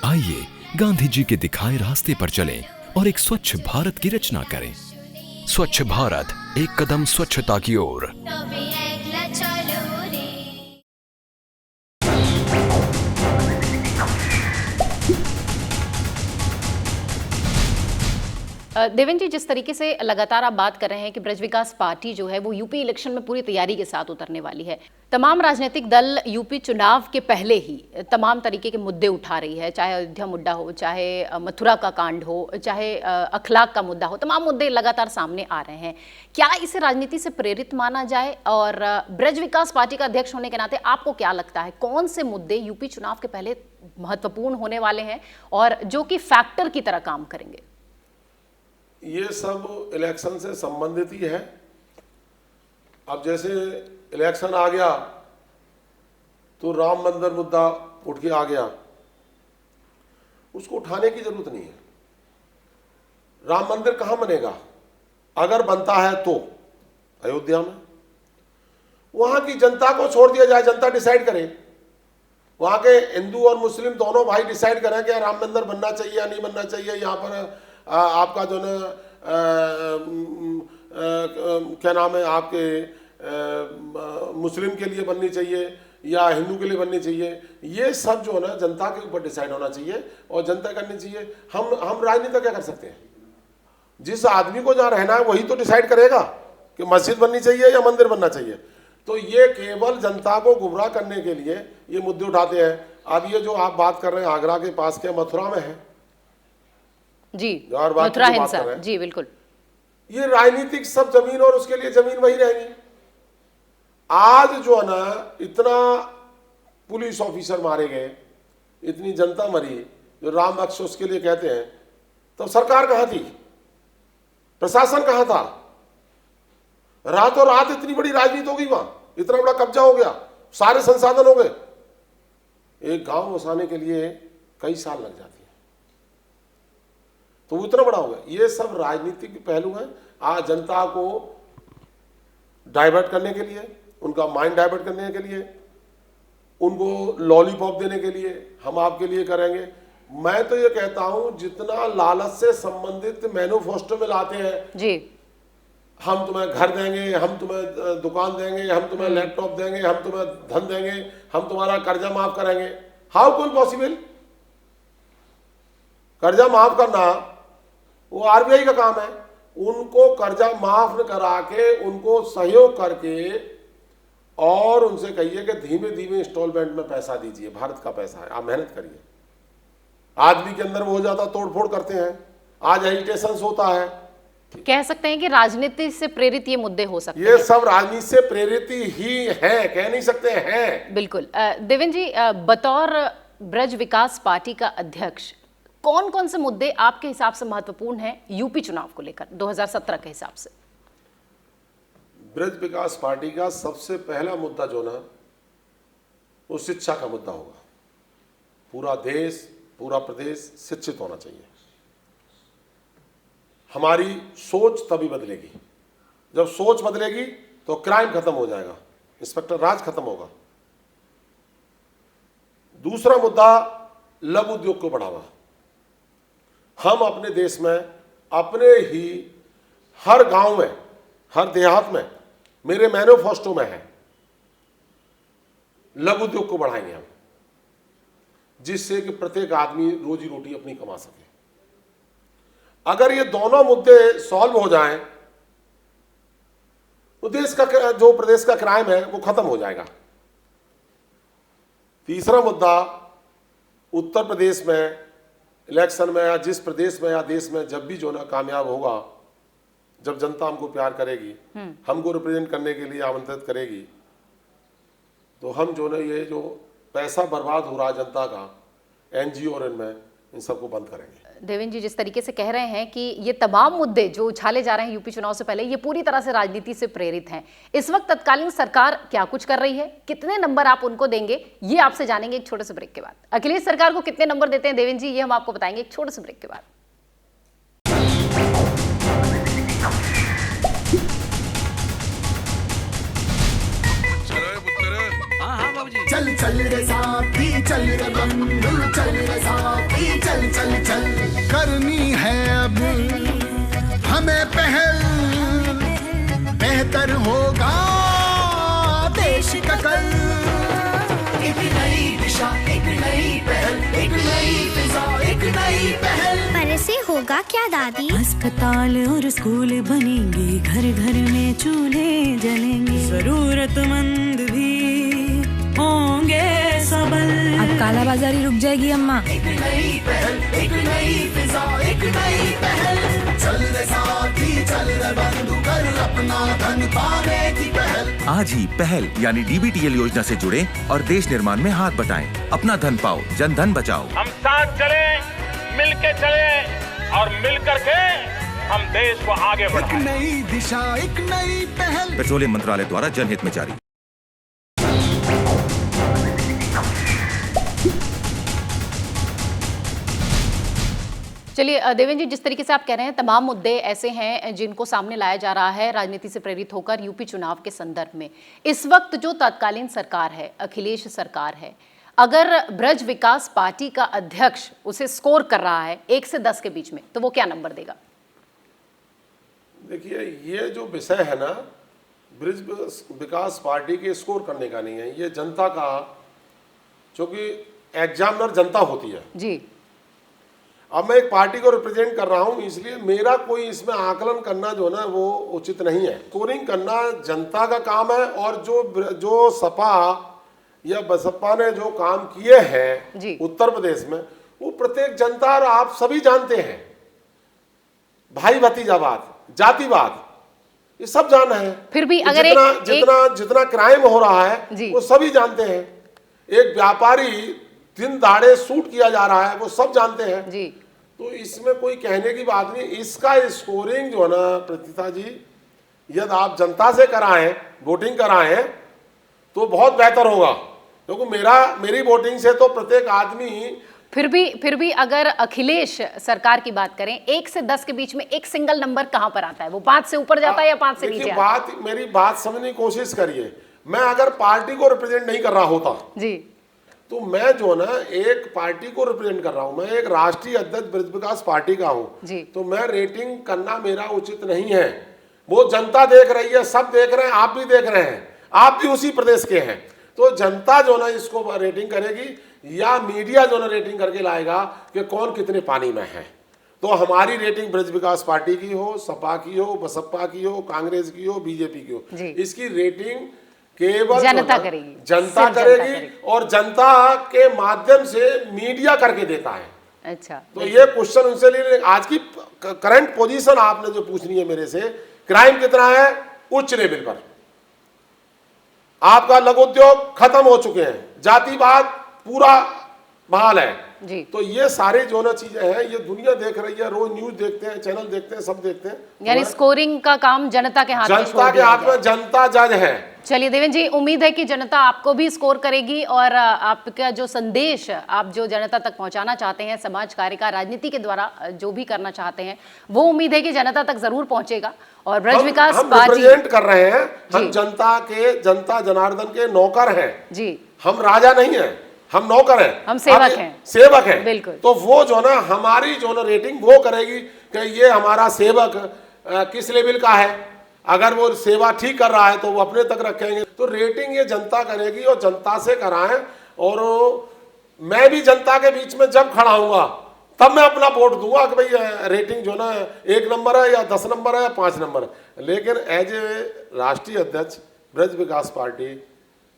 Q: आइए गांधी जी के दिखाए रास्ते पर चलें और एक स्वच्छ भारत की रचना करें। स्वच्छ भारत, एक कदम स्वच्छता की ओर।
A: देवेंद्र जी, जिस तरीके से लगातार आप बात कर रहे हैं कि ब्रज विकास पार्टी जो है वो यूपी इलेक्शन में पूरी तैयारी के साथ उतरने वाली है, तमाम राजनीतिक दल यूपी चुनाव के पहले ही तमाम तरीके के मुद्दे उठा रही है, चाहे अयोध्या मुद्दा हो, चाहे मथुरा का कांड हो, चाहे अखलाक का मुद्दा हो, तमाम मुद्दे लगातार सामने आ रहे हैं। क्या इसे राजनीति से प्रेरित माना जाए? और ब्रज विकास पार्टी का अध्यक्ष होने के नाते आपको क्या लगता है कौन से मुद्दे यूपी चुनाव के पहले महत्वपूर्ण होने वाले हैं और जो कि फैक्टर की तरह काम करेंगे?
B: ये सब इलेक्शन से संबंधित ही है। अब जैसे इलेक्शन आ गया तो राम मंदिर मुद्दा उठ के आ गया, उसको उठाने की जरूरत नहीं है। राम मंदिर कहाँ बनेगा? अगर बनता है तो अयोध्या में, वहां की जनता को छोड़ दिया जाए, जनता डिसाइड करे। वहां के हिंदू और मुस्लिम दोनों भाई डिसाइड करें कि राम मंदिर बनना चाहिए या नहीं बनना चाहिए। यहाँ पर आपका जो ना क्या नाम है, आपके मुस्लिम के लिए बननी चाहिए या हिंदू के लिए बननी चाहिए, ये सब जो है ना जनता के ऊपर डिसाइड होना चाहिए और जनता करनी चाहिए। हम राजनीति क्या कर सकते हैं? जिस आदमी को जहाँ रहना है वही तो डिसाइड करेगा कि मस्जिद बननी चाहिए या मंदिर बनना चाहिए। तो ये केवल जनता को गुमराह करने के लिए ये मुद्दे उठाते हैं। अब ये जो आप बात कर रहे हैं आगरा के पास के मथुरा में है
A: जी,
B: और बात
A: मथुरा
B: की बात
A: हिंसा
B: कर रहे हैं।
A: जी बिल्कुल,
B: ये राजनीतिक सब जमीन और उसके लिए जमीन वही रहेगी। आज जो है ना इतना पुलिस ऑफिसर मारे गए, इतनी जनता मरी, जो राम बख्श उसके लिए कहते हैं, तब सरकार कहाँ थी? प्रशासन कहाँ था? रातों रात इतनी बड़ी राजनीति हो गई, वहां इतना बड़ा कब्जा हो गया, सारे संसाधन हो गए। एक गांव बसाने के लिए कई साल लग जाते हैं, तो वो इतना बड़ा हो गया। ये सब राजनीतिक पहलू है। आज जनता को डाइवर्ट करने के लिए, उनका माइंड डाइवर्ट करने के लिए, उनको लॉलीपॉप देने के लिए हम आपके लिए करेंगे। मैं तो ये कहता हूं जितना लालच से संबंधित मैनिफेस्टो में लाते हैं
A: जी,
B: हम तुम्हें घर देंगे, हम तुम्हें दुकान देंगे, हम तुम्हें लैपटॉप देंगे, हम तुम्हें धन देंगे, हम तुम्हारा कर्जा माफ करेंगे, हाउ कुल पॉसिबल? कर्जा माफ करना वो आरबीआई का काम है। उनको कर्जा माफ करा के उनको सहयोग करके और उनसे कहिए कि धीमे धीमे इंस्टॉलमेंट में पैसा दीजिए, भारत का पैसा है, आप मेहनत करिए। आदमी के अंदर वो हो जाता, तोड़फोड़ करते हैं, आज एजिटेशन होता है।
A: कह सकते हैं कि राजनीति से प्रेरित ये मुद्दे हो सकते हैं।
B: ये सब राजनीति से प्रेरित ही है, कह नहीं सकते हैं।
A: बिल्कुल। देवेंद्र जी, बतौर ब्रज विकास पार्टी का अध्यक्ष कौन कौन से मुद्दे आपके हिसाब से महत्वपूर्ण हैं यूपी चुनाव को लेकर 2017 के हिसाब से?
B: ब्रज विकास पार्टी का सबसे पहला मुद्दा जो ना वो शिक्षा का मुद्दा होगा। पूरा देश, पूरा प्रदेश शिक्षित होना चाहिए। हमारी सोच तभी बदलेगी, जब सोच बदलेगी तो क्राइम खत्म हो जाएगा, इंस्पेक्टर राज खत्म होगा। दूसरा मुद्दा लघु उद्योग को बढ़ावा। हम अपने देश में अपने ही हर गांव में, हर देहात में, मेरे मैनिफेस्टो में है, लघु उद्योग को बढ़ाएंगे हम, जिससे कि प्रत्येक आदमी रोजी रोटी अपनी कमा सके। अगर ये दोनों मुद्दे सॉल्व हो जाएं तो देश का जो प्रदेश का क्राइम है वो खत्म हो जाएगा। तीसरा मुद्दा, उत्तर प्रदेश में इलेक्शन में या जिस प्रदेश में या देश में जब भी जो ना कामयाब होगा, जब जनता हमको प्यार करेगी, हमको रिप्रेजेंट करने के लिए आमंत्रित करेगी, तो हम जो ना ये जो पैसा बर्बाद हो रहा है जनता का एनजीओ और इनमें, इन सबको बंद करेंगे।
A: देवेंद्र जी, जिस तरीके से कह रहे हैं कि ये तमाम मुद्दे जो उछाले जा रहे हैं यूपी चुनाव से पहले, ये पूरी तरह से राजनीति से प्रेरित हैं। इस वक्त तत्कालीन सरकार क्या कुछ कर रही है, कितने नंबर आप उनको देंगे, ये आपसे जानेंगे एक छोटे से ब्रेक के बाद। अखिलेश सरकार को कितने नंबर देते हैं देवेंद्र जी, ये हम आपको बताएंगे एक छोटे से ब्रेक के बाद।
C: चल चल रे साथी, चल रे बंधु, चल रे साथी, चल चल चल। करनी है अब हमें पहल, बेहतर होगा देश का कल। एक नई दिशा, एक नई पहल, एक नई फिजा, एक नई पहल।
R: पर ऐसे होगा क्या दादी?
E: अस्पताल और स्कूल बनेंगे, घर घर में चूल्हे जलेंगे, जरूरतमंद भी होंगे सबल।
R: अब काला बाजारी रुक जाएगी अम्मा।
C: एक नई पहल, एक नई फिजा, एक नई पहल। चल रे साथी, चल रे बंधु, कर अपना धन पाने की पहल।
F: आज ही पहल यानी डीबीटीएल योजना से जुड़े और देश निर्माण में हाथ बटाएं। अपना धन पाओ, जन धन बचाओ।
G: हम साथ चले, मिलके चले और मिलकर के हम देश को आगे बढ़ाएं।
C: एक नई दिशा, एक नई पहल।
F: पेट्रोलियम मंत्रालय द्वारा जनहित में जारी।
A: चलिए देवेंद्र जी, जिस तरीके से आप कह रहे हैं तमाम मुद्दे ऐसे हैं जिनको सामने लाया जा रहा है राजनीति से प्रेरित होकर यूपी चुनाव के संदर्भ में। इस वक्त जो तत्कालीन सरकार है, अखिलेश सरकार है, अगर ब्रज विकास पार्टी का अध्यक्ष उसे स्कोर कर रहा है 1 से 10 के बीच में, तो वो क्या नंबर देगा?
B: देखिए, ये जो विषय है ना ब्रज विकास पार्टी के स्कोर करने का नहीं है, ये जनता का, क्योंकि एग्जामिनर जनता होती है
A: जी।
B: अब मैं एक पार्टी को रिप्रेजेंट कर रहा हूं, इसलिए मेरा कोई इसमें आकलन करना जो ना वो उचित नहीं है। स्कोरिंग करना जनता का काम है, और जो सपा या बसपा ने जो काम किए हैं उत्तर प्रदेश में, वो प्रत्येक जनता और आप सभी जानते हैं। भाई भतीजावाद, जातिवाद, ये सब जाना है।
A: फिर भी अगर
B: जितना क्राइम हो रहा है वो सभी जानते हैं। एक व्यापारी दिन दहाड़े शूट किया जा रहा है, वो सब जानते हैं
A: जी।
B: तो इसमें कोई कहने की बात नहीं। इसका स्कोरिंग जो है ना प्रतिष्ठा जी, यदि आप जनता से कराएं, वोटिंग कराएं, तो बहुत बेहतर होगा, क्योंकि मेरी वोटिंग से तो प्रत्येक आदमी।
A: फिर भी अगर अखिलेश सरकार की बात करें, 1 से 10 के बीच में एक सिंगल नंबर कहां पर आता है? वो 5 से ऊपर जाता है या 5 से नीचे आता है?
B: मेरी बात समझने की कोशिश करिए। मैं अगर पार्टी को रिप्रेजेंट नहीं कर रहा होता
A: जी,
B: तो मैं जो ना एक पार्टी को रिप्रेजेंट कर रहा हूं, मैं एक राष्ट्रीय अध्यक्ष ब्रज विकास पार्टी का हूं, तो मैं रेटिंग करना मेरा उचित नहीं है। वो जनता देख रही है, सब देख रहे हैं, आप भी देख रहे हैं, आप भी उसी प्रदेश के हैं। तो जनता जो ना इसको रेटिंग करेगी, या मीडिया जो ना रेटिंग करके लाएगा कि कौन कितने पानी में है। तो हमारी रेटिंग ब्रज विकास पार्टी की हो, सपा की हो, बसपा की हो, कांग्रेस की हो, बीजेपी की हो, इसकी रेटिंग केवल
A: जनता करेगी,
B: जनता करेगी, और जनता के माध्यम से मीडिया करके देता है।
A: अच्छा,
B: तो ये क्वेश्चन उनसे ले, आज की करंट पोजीशन आपने जो पूछनी है मेरे से, क्राइम कितना है उच्च लेवल पर, आपका लघु उद्योग खत्म हो चुके हैं, जातिवाद पूरा बहाल है
A: जी।
B: तो ये सारे जो ना चीजें हैं, ये दुनिया देख रही है, रोज न्यूज देखते हैं, चैनल देखते हैं, सब देखते हैं।
A: यानी स्कोरिंग का काम जनता के हाथ में,
B: जनता के हाथ में, जनता जज है।
A: चलिए देवेंद्र जी, उम्मीद है कि जनता आपको भी स्कोर करेगी, और आपका जो संदेश आप जो जनता तक पहुंचाना चाहते हैं, समाज कार्य का, राजनीति के द्वारा जो भी करना चाहते हैं, वो उम्मीद है कि जनता तक जरूर पहुंचेगा। और ब्रज विकास पार्टी
B: रिप्रेजेंट कर रहे हैं, हम जनता जनार्दन के नौकर हैं
A: जी,
B: हम राजा नहीं है, हम नौकर हैं,
A: हम सेवक हैं,
B: सेवक हैं।
A: बिल्कुल।
B: तो वो जो ना हमारी जो ना रेटिंग वो करेगी कि ये हमारा सेवक किस लेवल का है। अगर वो सेवा ठीक कर रहा है तो वो अपने तक रखेंगे। तो रेटिंग ये जनता करेगी, और जनता से कराएं। और मैं भी जनता के बीच में जब खड़ा हूंगा तब मैं अपना वोट दूंगा कि भाई रेटिंग जो ना 1 नंबर है या 10 नंबर है या 5 नंबर है। लेकिन एज ए राष्ट्रीय अध्यक्ष Braj Vikas party,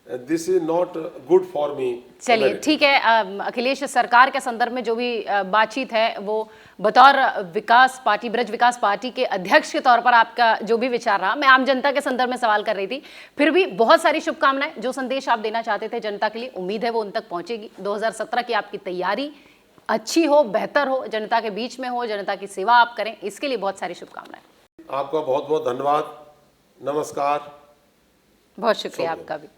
B: this is not good for me.
A: चलिए ठीक है, अखिलेश सरकार के संदर्भ में जो भी बातचीत है, वो बतौर विकास पार्टी, ब्रज विकास पार्टी के अध्यक्ष के तौर पर आपका जो भी विचार रहा, मैं आम जनता के संदर्भ में सवाल कर रही थी। फिर भी बहुत सारी शुभकामनाएं, जो संदेश आप देना चाहते थे जनता के लिए, उम्मीद है वो उन तक पहुंचेगी। 2017 की आपकी तैयारी अच्छी हो, बेहतर हो, जनता के बीच में हो, जनता की सेवा आप करें, इसके लिए बहुत सारी शुभकामनाएं।
B: आपका बहुत बहुत धन्यवाद, नमस्कार,
A: बहुत शुक्रिया आपका भी।